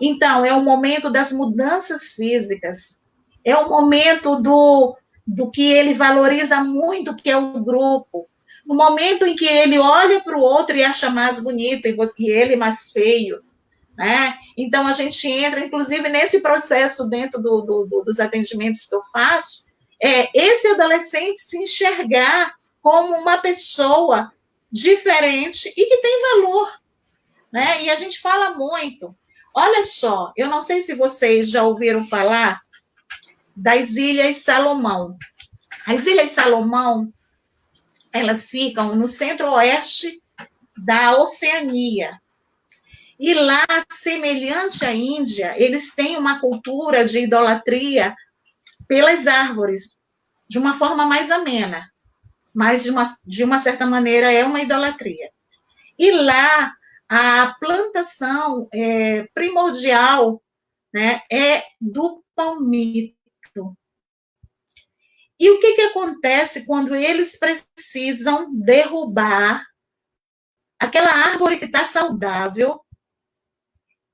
Então, é o momento das mudanças físicas, é o momento do que ele valoriza muito, que é o grupo. No momento em que ele olha para o outro e acha mais bonito e ele mais feio, né? Então, a gente entra, inclusive, nesse processo dentro dos atendimentos que eu faço, esse adolescente se enxergar como uma pessoa diferente e que tem valor, né? E a gente fala muito. Olha só, eu não sei se vocês já ouviram falar das Ilhas Salomão. As Ilhas Salomão, elas ficam no centro-oeste da Oceania. E lá, semelhante à Índia, eles têm uma cultura de idolatria pelas árvores, de uma forma mais amena, mas de uma certa maneira é uma idolatria. E lá, a plantação primordial, né, é do palmito. E o que acontece quando eles precisam derrubar aquela árvore que está saudável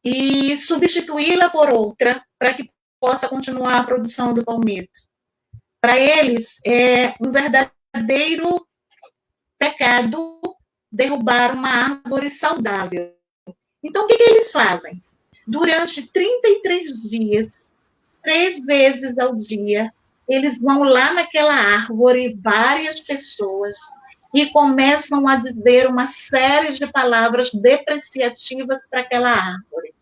e substituí-la por outra para que possa continuar a produção do palmito? Para eles, é um verdadeiro pecado derrubar uma árvore saudável. Então, o que eles fazem? Durante 33 dias, 3 vezes ao dia, eles vão lá naquela árvore, várias pessoas, e começam a dizer uma série de palavras depreciativas para aquela árvore.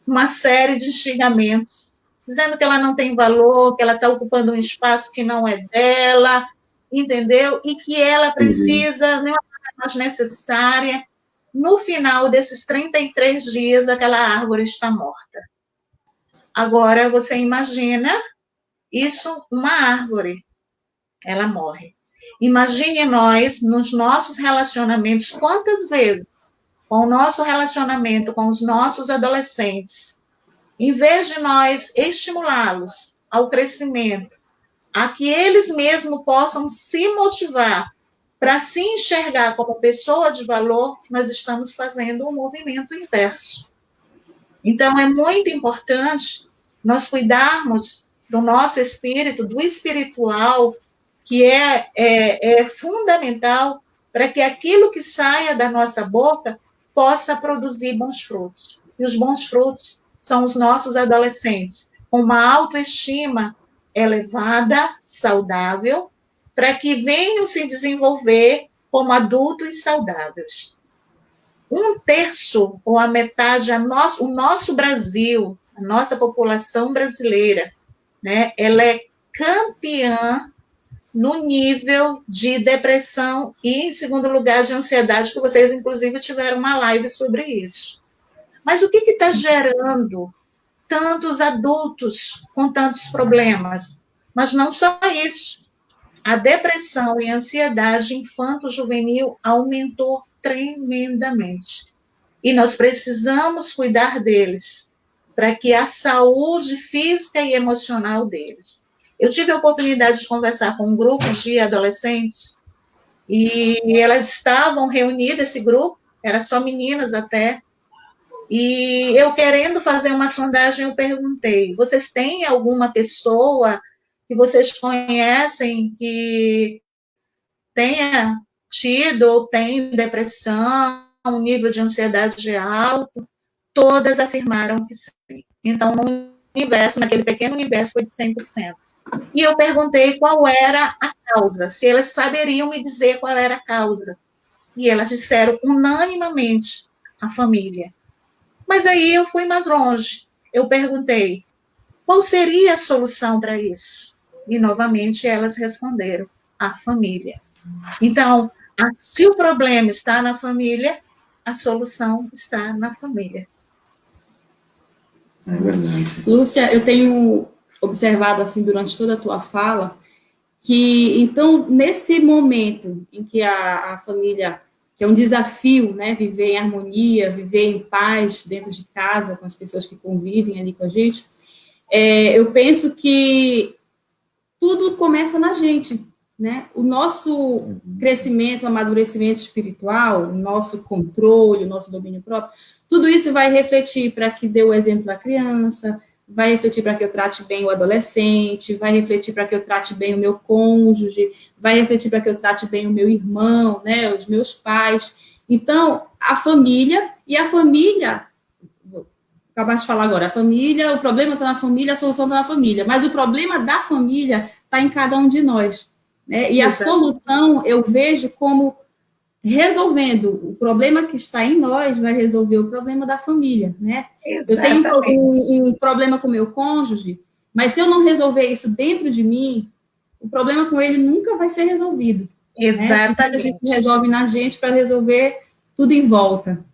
Uma série de xingamentos, dizendo que ela não tem valor, que ela está ocupando um espaço que não é dela, entendeu? E que ela precisa, não é mais necessária. No final desses 33 dias, aquela árvore está morta. Agora, você imagina isso, uma árvore, ela morre. Imagine nós, nos nossos relacionamentos, quantas vezes, com o nosso relacionamento com os nossos adolescentes, em vez de nós estimulá-los ao crescimento, a que eles mesmos possam se motivar para se enxergar como pessoa de valor, nós estamos fazendo um movimento inverso. Então, é muito importante nós cuidarmos do nosso espírito, do espiritual, que é fundamental para que aquilo que saia da nossa boca possa produzir bons frutos. E os bons frutos são os nossos adolescentes, com uma autoestima elevada, saudável, para que venham se desenvolver como adultos saudáveis. 1/3 ou a metade, o nosso Brasil, a nossa população brasileira, né, ela é campeã no nível de depressão e, em segundo lugar, de ansiedade, que vocês, inclusive, tiveram uma live sobre isso. Mas o que está gerando tantos adultos com tantos problemas? Mas não só isso. A depressão e a ansiedade infanto-juvenil aumentou tremendamente. E nós precisamos cuidar deles, para que a saúde física e emocional deles. Eu tive a oportunidade de conversar com um grupo de adolescentes, e elas estavam reunidas, esse grupo, era só meninas até, e eu querendo fazer uma sondagem, eu perguntei, vocês têm alguma pessoa que vocês conhecem que tenha tido ou tem depressão, um nível de ansiedade alto? Todas afirmaram que sim. Então, no universo, naquele pequeno universo, foi de 100%. E eu perguntei qual era a causa, se elas saberiam me dizer qual era a causa. E elas disseram unanimemente, a família. Mas aí eu fui mais longe. Eu perguntei, qual seria a solução para isso? E, novamente, elas responderam, a família. Então, se o problema está na família, a solução está na família. É verdade. Lúcia, eu tenho observado, assim, durante toda a tua fala, que, então, nesse momento em que a família, que é um desafio, né, viver em harmonia, viver em paz dentro de casa, com as pessoas que convivem ali com a gente, eu penso que tudo começa na gente, né? O nosso crescimento, amadurecimento espiritual, o nosso controle, o nosso domínio próprio, tudo isso vai refletir para que dê o exemplo à criança, vai refletir para que eu trate bem o adolescente, vai refletir para que eu trate bem o meu cônjuge, vai refletir para que eu trate bem o meu irmão, né, os meus pais. Então, a família, acabaste de falar agora, a família, o problema está na família, a solução está na família, mas o problema da família está em cada um de nós, né? E a solução eu vejo como resolvendo o problema que está em nós, vai resolver o problema da família, né? Exatamente. Eu tenho um problema com o meu cônjuge, mas se eu não resolver isso dentro de mim, o problema com ele nunca vai ser resolvido. Exatamente. Né? A gente resolve na gente para resolver tudo em volta.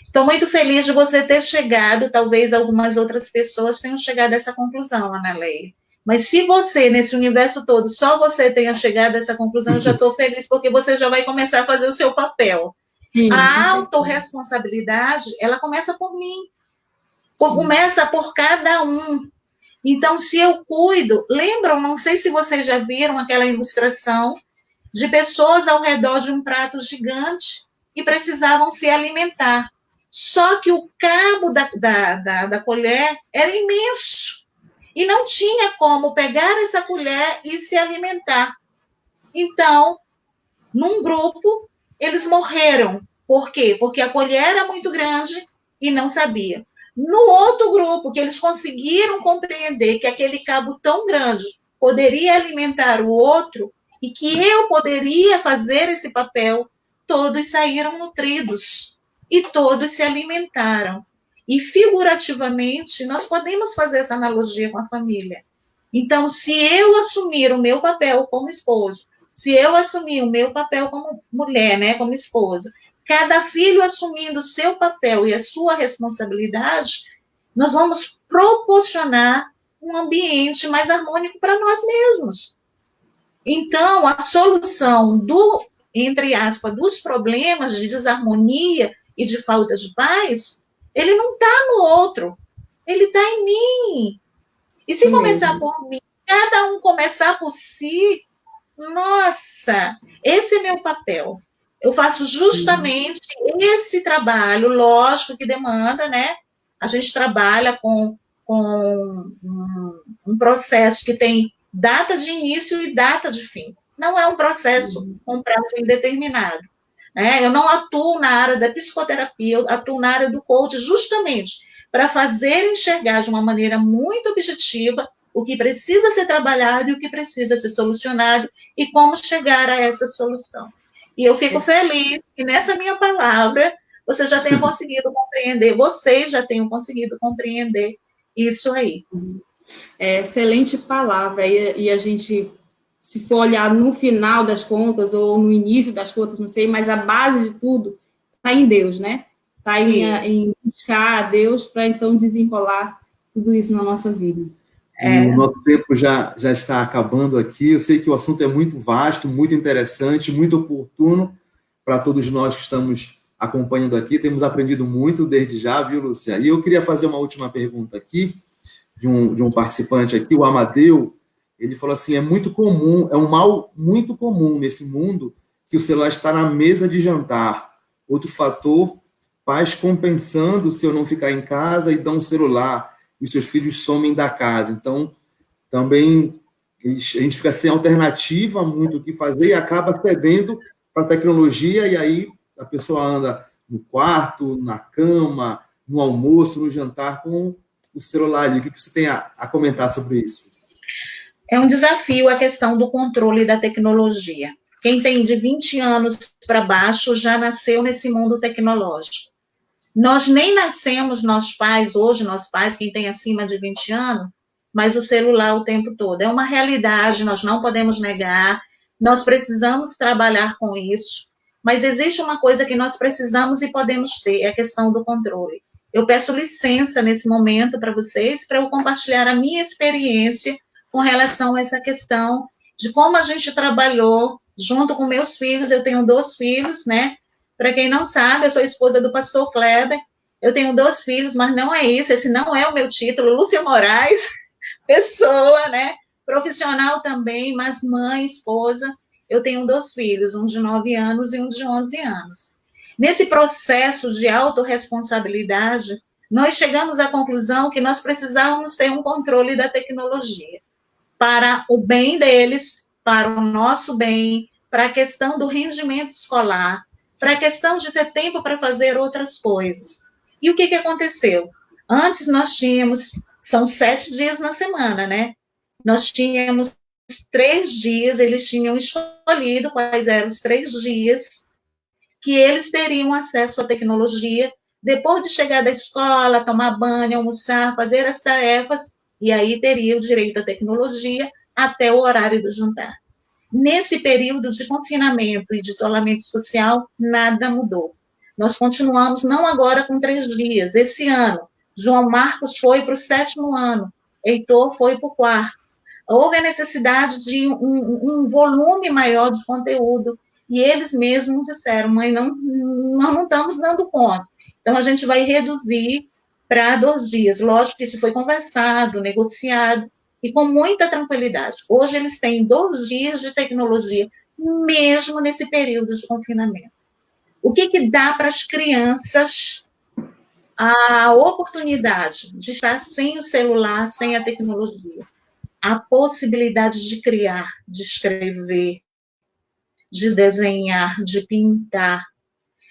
Estou muito feliz de você ter chegado, talvez algumas outras pessoas tenham chegado a essa conclusão, Ana Leia. Mas se você, nesse universo todo, só você tenha chegado a essa conclusão, eu já estou feliz, porque você já vai começar a fazer o seu papel. Sim, a autorresponsabilidade, ela começa por mim. Começa por cada um. Então, se eu cuido, lembram, não sei se vocês já viram aquela ilustração de pessoas ao redor de um prato gigante e precisavam se alimentar. Só que o cabo da colher era imenso. E não tinha como pegar essa colher e se alimentar. Então, num grupo, eles morreram. Por quê? Porque a colher era muito grande e não sabia. No outro grupo, que eles conseguiram compreender que aquele cabo tão grande poderia alimentar o outro e que eu poderia fazer esse papel, todos saíram nutridos e todos se alimentaram. E, figurativamente, nós podemos fazer essa analogia com a família. Então, se eu assumir o meu papel como esposo, se eu assumir o meu papel como mulher, né, como esposa, cada filho assumindo o seu papel e a sua responsabilidade, nós vamos proporcionar um ambiente mais harmônico para nós mesmos. Então, a solução entre aspas, dos problemas de desarmonia e de falta de paz, ele não está no outro, ele está em mim. E se começar por mim, cada um começar por si, nossa, esse é meu papel. Eu faço justamente esse trabalho, lógico que demanda, né? A gente trabalha com um processo que tem data de início e data de fim. Não é um processo com prazo indeterminado. Né? Eu não atuo na área da psicoterapia, eu atuo na área do coach justamente para fazer enxergar de uma maneira muito objetiva o que precisa ser trabalhado e o que precisa ser solucionado e como chegar a essa solução. E eu fico feliz que nessa minha palavra você já tenha conseguido compreender, vocês já tenham conseguido compreender isso aí. Excelente palavra. E a gente, se for olhar no final das contas ou no início das contas, não sei, mas a base de tudo está em Deus, né? Está em buscar a Deus para, então, desenrolar tudo isso na nossa vida. O nosso tempo já está acabando aqui. Eu sei que o assunto é muito vasto, muito interessante, muito oportuno para todos nós que estamos acompanhando aqui. Temos aprendido muito desde já, viu, Lúcia? E eu queria fazer uma última pergunta aqui, de um participante aqui, o Amadeu. Ele falou assim, é um mal muito comum nesse mundo que o celular está na mesa de jantar. Outro fator, pais compensando se eu não ficar em casa e dão um celular, e seus filhos somem da casa. Então, também a gente fica sem alternativa muito o que fazer e acaba cedendo para a tecnologia, e aí a pessoa anda no quarto, na cama, no almoço, no jantar, com o celular ali. O que você tem a comentar sobre isso? É um desafio a questão do controle da tecnologia. Quem tem de 20 anos para baixo já nasceu nesse mundo tecnológico. Nós nem nascemos, nós pais, quem tem acima de 20 anos, mas o celular o tempo todo. É uma realidade, nós não podemos negar, nós precisamos trabalhar com isso, mas existe uma coisa que nós precisamos e podemos ter, é a questão do controle. Eu peço licença nesse momento para vocês, para eu compartilhar a minha experiência com relação a essa questão de como a gente trabalhou junto com meus filhos. Eu tenho 2 filhos, né? Para quem não sabe, eu sou esposa do pastor Kleber, eu tenho 2 filhos, mas não é isso, esse não é o meu título, Lúcia Moraes, pessoa, né? Profissional também, mas mãe, esposa. Eu tenho 2 filhos, um de 9 anos e um de 11 anos. Nesse processo de autorresponsabilidade, nós chegamos à conclusão que nós precisávamos ter um controle da tecnologia para o bem deles, para o nosso bem, para a questão do rendimento escolar, para a questão de ter tempo para fazer outras coisas. E o que aconteceu? Antes nós tínhamos, são 7 dias na semana, né? Nós tínhamos 3 dias, eles tinham escolhido quais eram os 3 dias que eles teriam acesso à tecnologia depois de chegar da escola, tomar banho, almoçar, fazer as tarefas, e aí teria o direito à tecnologia até o horário do jantar. Nesse período de confinamento e de isolamento social, nada mudou. Nós continuamos, não agora com 3 dias, esse ano. João Marcos foi para o 7º ano, Heitor foi para o 4º. Houve a necessidade de um volume maior de conteúdo, e eles mesmos disseram, mãe, nós não estamos dando conta. Então, a gente vai reduzir para 2 dias. Lógico que isso foi conversado, negociado, e com muita tranquilidade. Hoje, eles têm 2 dias de tecnologia, mesmo nesse período de confinamento. O que dá para as crianças a oportunidade de estar sem o celular, sem a tecnologia? A possibilidade de criar, de escrever, de desenhar, de pintar,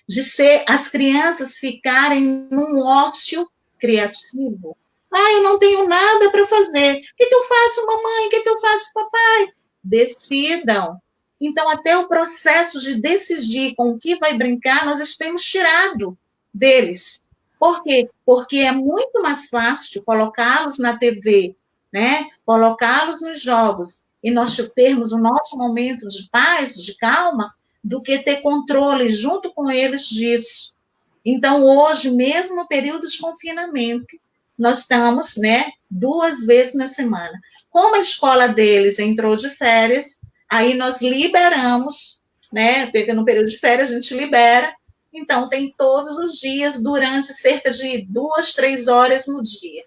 de ser as crianças ficarem num ócio criativo. Eu não tenho nada para fazer. O que eu faço, mamãe? O que eu faço, papai? Decidam. Então, até o processo de decidir com o que vai brincar, nós temos tirado deles. Por quê? Porque é muito mais fácil colocá-los na TV, né? Colocá-los nos jogos, e nós termos o nosso momento de paz, de calma, do que ter controle junto com eles disso. Então, hoje, mesmo no período de confinamento, nós estamos, né, 2 vezes na semana. Como a escola deles entrou de férias, aí nós liberamos, né, porque no período de férias a gente libera, então tem todos os dias, durante cerca de 2, 3 horas no dia.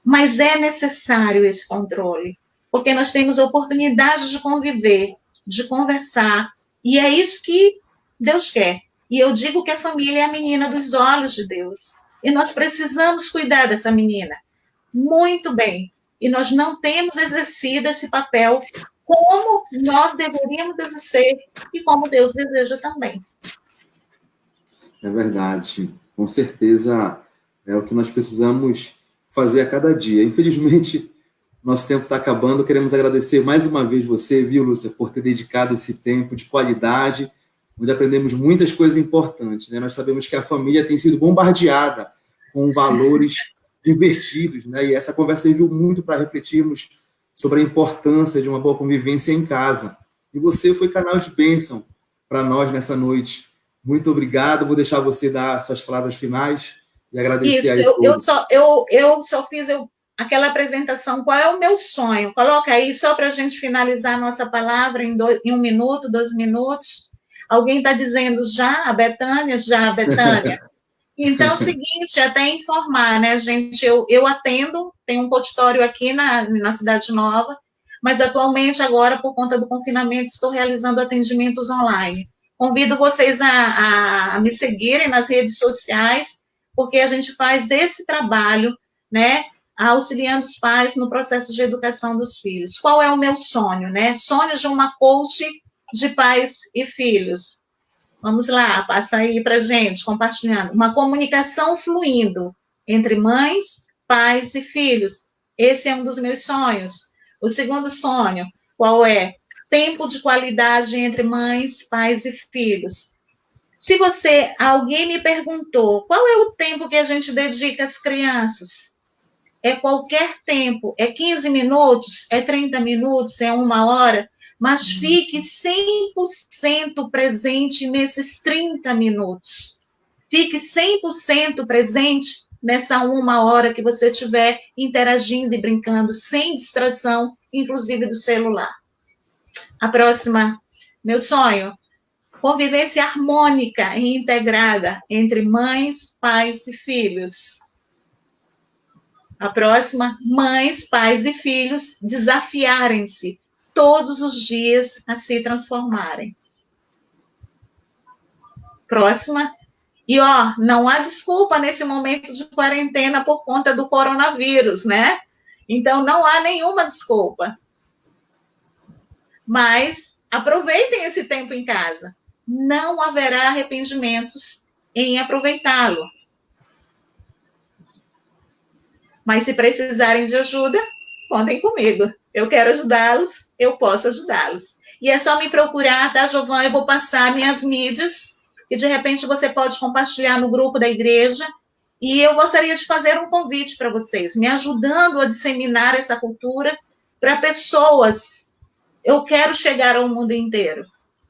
Mas é necessário esse controle, porque nós temos oportunidade de conviver, de conversar, e é isso que Deus quer. E eu digo que a família é a menina dos olhos de Deus, e nós precisamos cuidar dessa menina muito bem, e nós não temos exercido esse papel como nós deveríamos exercer e como Deus deseja também. É verdade, com certeza é o que nós precisamos fazer a cada dia. Infelizmente, nosso tempo está acabando. Queremos agradecer mais uma vez você, viu, Lúcia, por ter dedicado esse tempo de qualidade, onde aprendemos muitas coisas importantes, né? Nós sabemos que a família tem sido bombardeada com valores invertidos, né? E essa conversa serviu muito para refletirmos sobre a importância de uma boa convivência em casa. E você foi canal de bênção para nós nessa noite. Muito obrigado. Vou deixar você dar suas palavras finais e agradecer. Isso, eu só fiz aquela apresentação. Qual é o meu sonho? Coloca aí, só para a gente finalizar a nossa palavra em 1 minuto, 2 minutos. Alguém está dizendo já, a Betânia? Já, a Betânia. Então, é o seguinte, até informar, né, gente, eu atendo, tenho um consultório aqui na Cidade Nova, mas atualmente, agora, por conta do confinamento, estou realizando atendimentos online. Convido vocês a me seguirem nas redes sociais, porque a gente faz esse trabalho, né, auxiliando os pais no processo de educação dos filhos. Qual é o meu sonho, né? Sonho de uma coach de pais e filhos. Vamos lá, passa aí para a gente, compartilhando. Uma comunicação fluindo entre mães, pais e filhos. Esse é um dos meus sonhos. O segundo sonho, qual é? Tempo de qualidade entre mães, pais e filhos. Se alguém me perguntou, qual é o tempo que a gente dedica às crianças? é qualquer tempo, é 15 minutos, é 30 minutos, é 1 hora, mas fique 100% presente nesses 30 minutos. Fique 100% presente nessa 1 hora que você estiver interagindo e brincando, sem distração, inclusive do celular. A próxima, meu sonho, convivência harmônica e integrada entre mães, pais e filhos. A próxima, mães, pais e filhos desafiarem-se todos os dias a se transformarem. Próxima, e não há desculpa nesse momento de quarentena por conta do coronavírus, né? Então, não há nenhuma desculpa. Mas aproveitem esse tempo em casa. Não haverá arrependimentos em aproveitá-lo. Mas se precisarem de ajuda, contem comigo. Eu quero ajudá-los, eu posso ajudá-los. E é só me procurar, tá, Giovana? Eu vou passar minhas mídias, e de repente você pode compartilhar no grupo da igreja. E eu gostaria de fazer um convite para vocês, me ajudando a disseminar essa cultura para pessoas. Eu quero chegar ao mundo inteiro.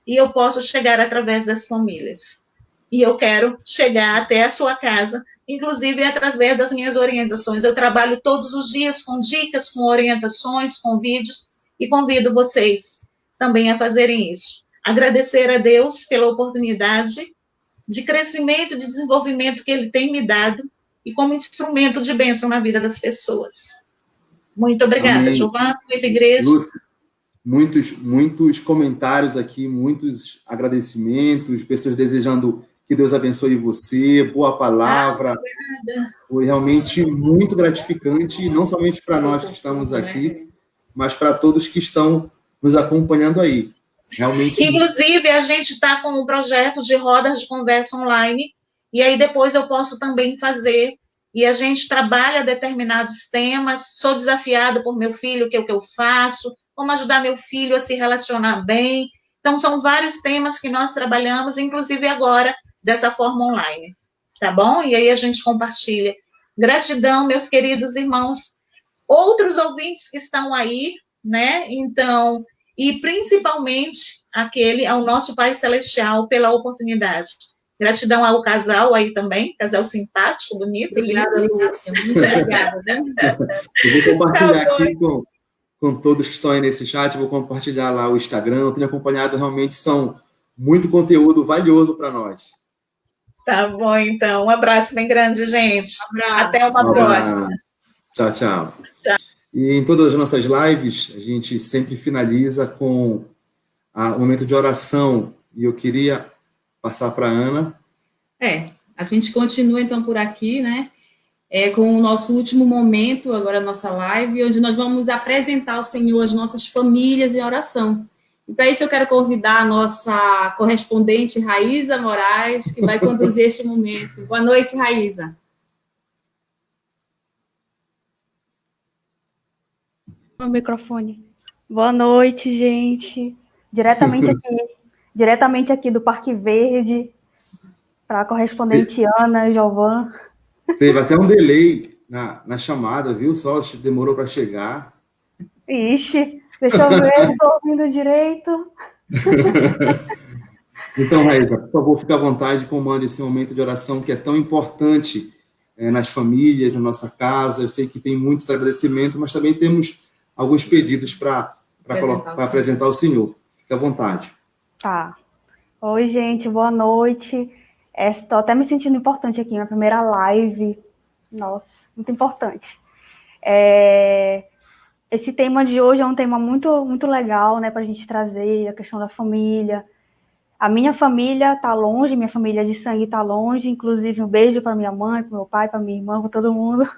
E eu posso chegar através das famílias. E eu quero chegar até a sua casa, inclusive através das minhas orientações. Eu trabalho todos os dias com dicas, com orientações, com vídeos, e convido vocês também a fazerem isso. Agradecer a Deus pela oportunidade de crescimento e de desenvolvimento que Ele tem me dado, e como instrumento de bênção na vida das pessoas. Muito obrigada, Giovana, muita igreja. Lúcia, muitos comentários aqui, muitos agradecimentos, pessoas desejando que Deus abençoe você, boa palavra. Foi realmente muito gratificante, não somente para nós que estamos aqui, mas para todos que estão nos acompanhando aí. Realmente. Inclusive, a gente está com um projeto de rodas de conversa online, e aí depois eu posso também fazer, e a gente trabalha determinados temas. Sou desafiada por meu filho, que é o que eu faço, como ajudar meu filho a se relacionar bem. Então, são vários temas que nós trabalhamos, inclusive agora, dessa forma online, tá bom? E aí a gente compartilha. Gratidão, meus queridos irmãos, outros ouvintes que estão aí, né? Então, e principalmente ao nosso Pai Celestial pela oportunidade. Gratidão ao casal aí também, casal simpático, bonito, obrigada, lindo. Lúcia, muito obrigada. Eu vou compartilhar aqui com todos que estão aí nesse chat, vou compartilhar lá o Instagram, eu tenho acompanhado, realmente são muito conteúdo valioso para nós. Tá bom, então. Um abraço bem grande, gente. Até uma próxima. Tchau, tchau. E em todas as nossas lives, a gente sempre finaliza com o momento de oração. E eu queria passar para a Ana. A gente continua, então, por aqui, né? Com o nosso último momento, agora a nossa live, onde nós vamos apresentar ao Senhor as nossas famílias em oração. E para isso eu quero convidar a nossa correspondente, Raíza Moraes, que vai conduzir este momento. Boa noite, Raíza. O microfone. Boa noite, gente. Diretamente aqui do Parque Verde, para a correspondente Ana Jovan. Teve até um delay na chamada, viu? Só demorou para chegar. Ixi, deixa eu ver, estou ouvindo direito. Então, Raíza, por favor, fique à vontade, comande esse momento de oração que é tão importante nas famílias, na nossa casa. Eu sei que tem muitos agradecimentos, mas também temos alguns pedidos para apresentar ao Senhor. Fique à vontade. Tá. Oi, gente, boa noite. Estou até me sentindo importante aqui, minha primeira live. Nossa, muito importante. Esse tema de hoje é um tema muito, muito legal, né, para a gente trazer a questão da família. A minha família está longe, minha família de sangue está longe, inclusive um beijo para minha mãe, para meu pai, para minha irmã, para todo mundo.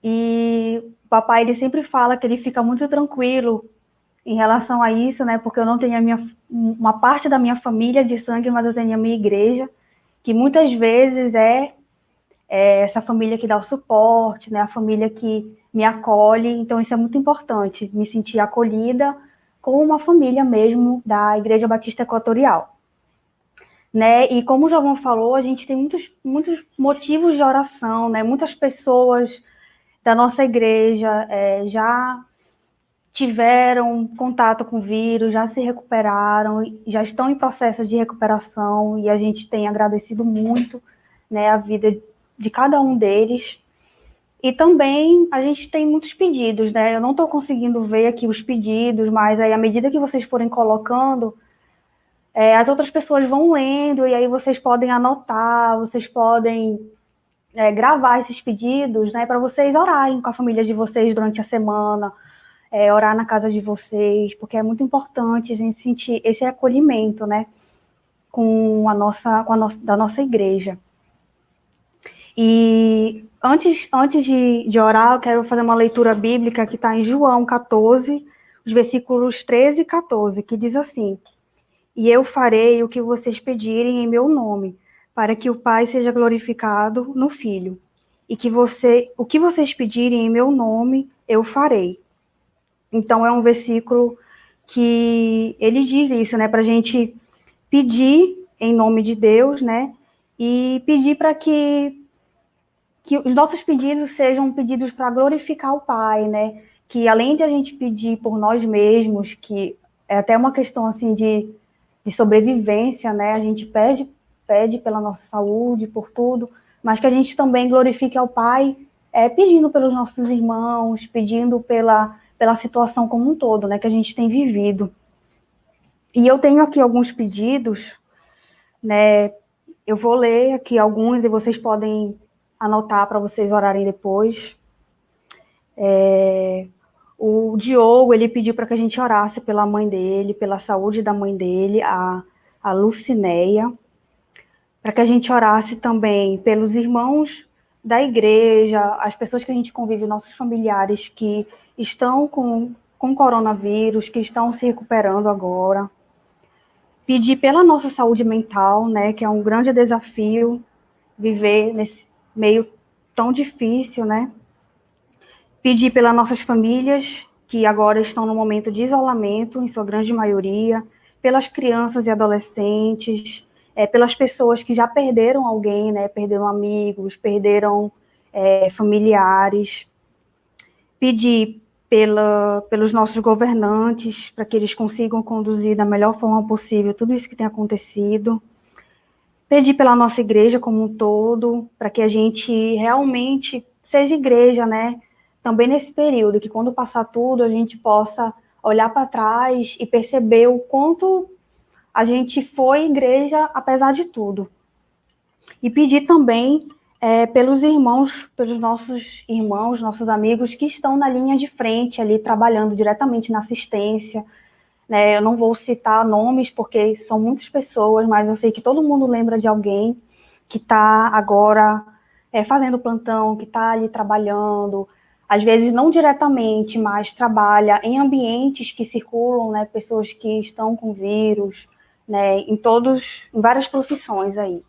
E o papai, ele sempre fala que ele fica muito tranquilo em relação a isso, né, porque eu não tenho uma parte da minha família de sangue, mas eu tenho a minha igreja, que muitas vezes é essa família que dá o suporte, né, a família que me acolhe. Então isso é muito importante, me sentir acolhida com uma família mesmo da Igreja Batista Equatorial. né? E como o Giovanni falou, a gente tem muitos motivos de oração, né? Muitas pessoas da nossa igreja já tiveram contato com o vírus, já se recuperaram, já estão em processo de recuperação, e a gente tem agradecido muito, né, a vida de cada um deles. E também a gente tem muitos pedidos, né? Eu não estou conseguindo ver aqui os pedidos, mas aí à medida que vocês forem colocando, as outras pessoas vão lendo, e aí vocês podem anotar, vocês podem gravar esses pedidos, né, para vocês orarem com a família de vocês durante a semana, orar na casa de vocês, porque é muito importante a gente sentir esse acolhimento, né, da nossa igreja. E antes de orar, eu quero fazer uma leitura bíblica que está em João 14, os versículos 13 e 14, que diz assim: e eu farei o que vocês pedirem em meu nome, para que o Pai seja glorificado no Filho. E o que vocês pedirem em meu nome, eu farei. Então, é um versículo que ele diz isso, né? Para a gente pedir em nome de Deus, né? E pedir para que os nossos pedidos sejam pedidos para glorificar o Pai, né? Que além de a gente pedir por nós mesmos, que é até uma questão assim de sobrevivência, né? A gente pede pela nossa saúde, por tudo, mas que a gente também glorifique ao Pai, pedindo pelos nossos irmãos, pedindo pela situação como um todo, né? Que a gente tem vivido. E eu tenho aqui alguns pedidos, né? Eu vou ler aqui alguns e vocês podem anotar para vocês orarem depois. O Diogo, ele pediu para que a gente orasse pela mãe dele, pela saúde da mãe dele, a Lucinéia, para que a gente orasse também pelos irmãos da igreja, as pessoas que a gente convive, nossos familiares que estão com coronavírus, que estão se recuperando agora. Pedir pela nossa saúde mental, né, que é um grande desafio viver nesse meio tão difícil, né? Pedir pelas nossas famílias, que agora estão no momento de isolamento, em sua grande maioria, pelas crianças e adolescentes, pelas pessoas que já perderam alguém, né? Perderam amigos, perderam familiares. Pedir pelos nossos governantes, para que eles consigam conduzir da melhor forma possível tudo isso que tem acontecido. Pedir pela nossa igreja como um todo, para que a gente realmente seja igreja, né? Também nesse período, que quando passar tudo, a gente possa olhar para trás e perceber o quanto a gente foi igreja apesar de tudo. E pedir também pelos nossos irmãos, nossos amigos que estão na linha de frente ali, trabalhando diretamente na assistência, né? Eu não vou citar nomes, porque são muitas pessoas, mas eu sei que todo mundo lembra de alguém que está agora fazendo plantão, que está ali trabalhando, às vezes não diretamente, mas trabalha em ambientes que circulam, né, pessoas que estão com vírus, né, em várias profissões aí.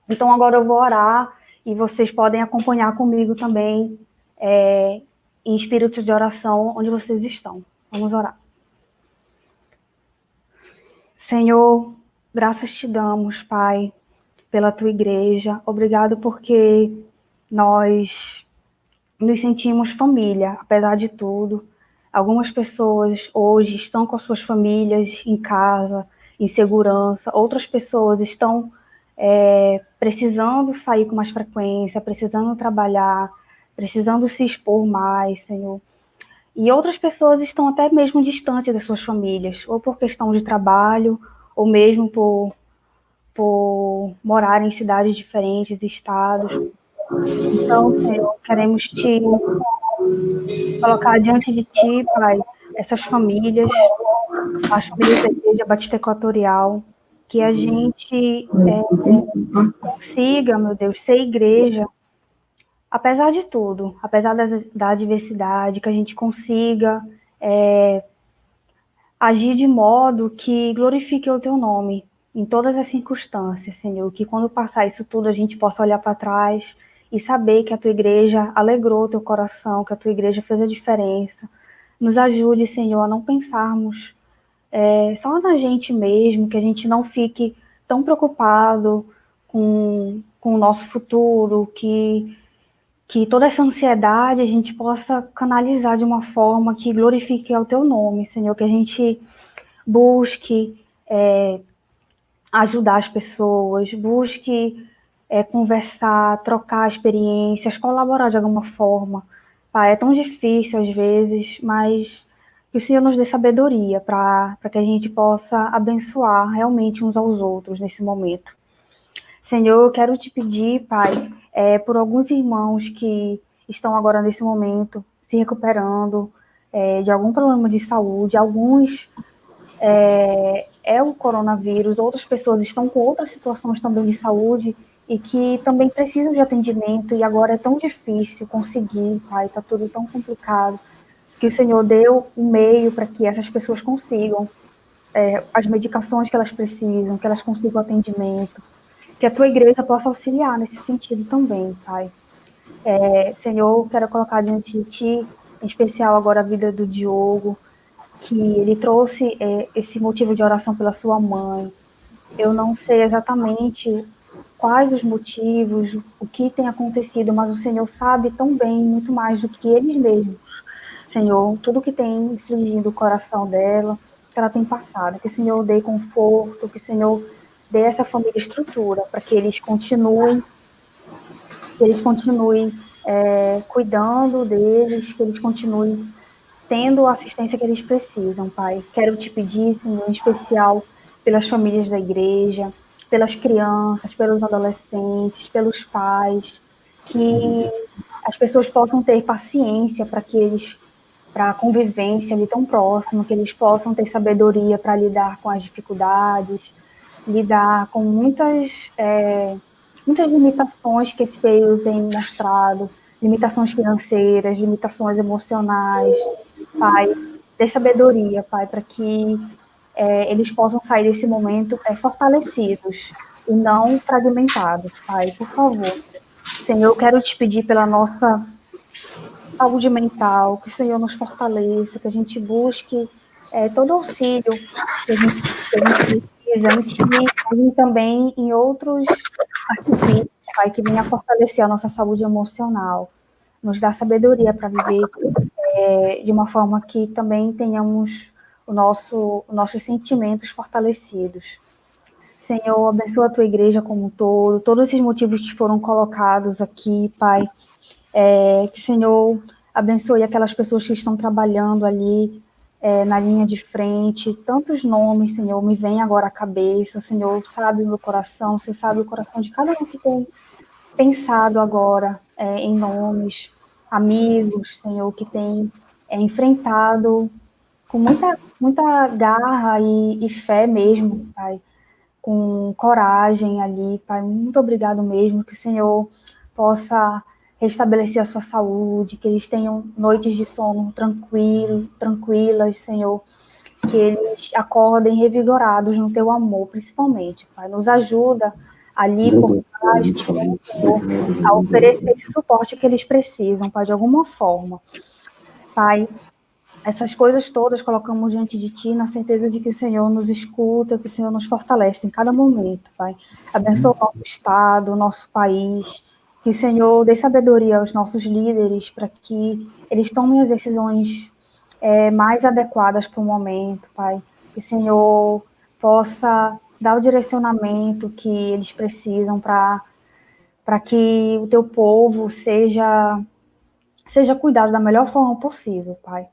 Então agora eu vou orar e vocês podem acompanhar comigo também em espírito de oração onde vocês estão. Vamos orar. Senhor, graças te damos, Pai, pela tua igreja. Obrigado porque nós nos sentimos família, apesar de tudo. Algumas pessoas hoje estão com as suas famílias em casa, em segurança. Outras pessoas estão precisando sair com mais frequência, precisando trabalhar, precisando se expor mais, Senhor. E outras pessoas estão até mesmo distantes das suas famílias, ou por questão de trabalho, ou mesmo por morar em cidades diferentes, estados. Então, Senhor, queremos te colocar diante de ti, Pai, essas famílias, as famílias da Igreja Batista Equatorial, que a gente consiga, meu Deus, ser igreja, apesar de tudo, apesar da adversidade, que a gente consiga agir de modo que glorifique o teu nome em todas as circunstâncias, Senhor, que quando passar isso tudo a gente possa olhar para trás e saber que a tua igreja alegrou o teu coração, que a tua igreja fez a diferença. Nos ajude, Senhor, a não pensarmos só na gente mesmo, que a gente não fique tão preocupado com o nosso futuro, que toda essa ansiedade a gente possa canalizar de uma forma que glorifique ao teu nome, Senhor, que a gente busque ajudar as pessoas, busque conversar, trocar experiências, colaborar de alguma forma. Pai, é tão difícil às vezes, mas que o Senhor nos dê sabedoria para que a gente possa abençoar realmente uns aos outros nesse momento. Senhor, eu quero te pedir, Pai, por alguns irmãos que estão agora nesse momento se recuperando de algum problema de saúde, alguns é o coronavírus, outras pessoas estão com outras situações também de saúde e que também precisam de atendimento e agora é tão difícil conseguir, Pai, está tudo tão complicado, que o Senhor deu um meio para que essas pessoas consigam as medicações que elas precisam, que elas consigam atendimento, que a tua igreja possa auxiliar nesse sentido também, Pai. Senhor, quero colocar diante de ti, em especial agora a vida do Diogo, que ele trouxe esse motivo de oração pela sua mãe. Eu não sei exatamente quais os motivos, o que tem acontecido, mas o Senhor sabe tão bem, muito mais do que eles mesmos. Senhor, tudo que tem infligido o coração dela, que ela tem passado, que o Senhor dê conforto, que o Senhor dê essa família estrutura, para que eles continuem cuidando deles, que eles continuem tendo a assistência que eles precisam, Pai. Quero te pedir, Senhor, em especial pelas famílias da igreja, pelas crianças, pelos adolescentes, pelos pais, que as pessoas possam ter paciência para a convivência ali tão próxima, que eles possam ter sabedoria para lidar com as dificuldades, lidar com muitas limitações que esse período tem mostrado, limitações financeiras, limitações emocionais. Pai, dê sabedoria, Pai, para que eles possam sair desse momento fortalecidos e não fragmentados, Pai, por favor. Senhor, eu quero te pedir pela nossa saúde mental, que o Senhor nos fortaleça, que a gente busque todo auxílio que a gente precisa, e também em outros artifícios, Pai, que venha fortalecer a nossa saúde emocional, nos dá sabedoria para viver de uma forma que também tenhamos os nossos sentimentos fortalecidos. Senhor, abençoa a tua igreja como um todo, todos esses motivos que foram colocados aqui, Pai, que o Senhor abençoe aquelas pessoas que estão trabalhando ali na linha de frente, tantos nomes, Senhor, me vem agora à cabeça, o Senhor sabe o meu coração, o Senhor sabe o coração de cada um que tem pensado agora em nomes, amigos, Senhor, que tem enfrentado com muita garra e fé mesmo, Pai, com coragem ali, Pai, muito obrigado mesmo, que o Senhor possa restabelecer a sua saúde, que eles tenham noites de sono tranquilas, Senhor, que eles acordem revigorados no teu amor, principalmente, Pai, nos ajuda ali por trás, Senhor, a oferecer esse suporte que eles precisam, Pai, de alguma forma. Pai, essas coisas todas colocamos diante de Ti, na certeza de que o Senhor nos escuta, que o Senhor nos fortalece em cada momento, Pai. Abençoa o nosso estado, o nosso país, que o Senhor dê sabedoria aos nossos líderes para que eles tomem as decisões mais adequadas para o momento, Pai. Que o Senhor possa dar o direcionamento que eles precisam para que o Teu povo seja cuidado da melhor forma possível, Pai.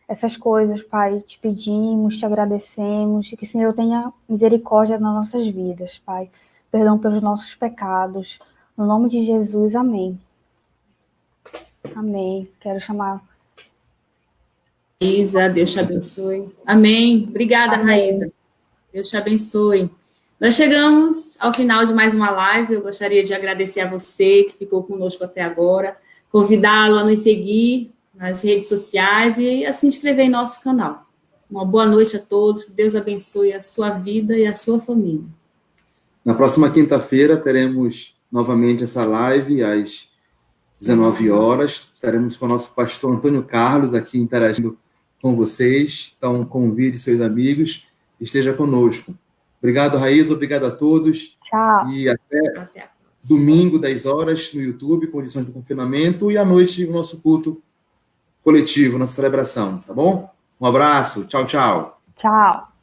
Essas coisas, Pai, te pedimos, te agradecemos, e que o Senhor tenha misericórdia nas nossas vidas, Pai. Perdão pelos nossos pecados. No nome de Jesus, amém. Amém. Quero chamar... Raíza, Deus te abençoe. Amém. Obrigada, amém. Raíza. Deus te abençoe. Nós chegamos ao final de mais uma live. Eu gostaria de agradecer a você que ficou conosco até agora, convidá-lo a nos seguir nas redes sociais e a se inscrever em nosso canal. Uma boa noite a todos, que Deus abençoe a sua vida e a sua família. Na próxima quinta-feira teremos novamente essa live às 19 horas. Estaremos com o nosso pastor Antônio Carlos aqui interagindo com vocês. Então, convide seus amigos, esteja conosco. Obrigado, Raíza. Obrigado a todos. Tchau. E até Até. domingo, 10 horas, no YouTube, condições do confinamento, e à noite, o nosso culto coletivo, nossa celebração, tá bom? Um abraço. Tchau, tchau. Tchau.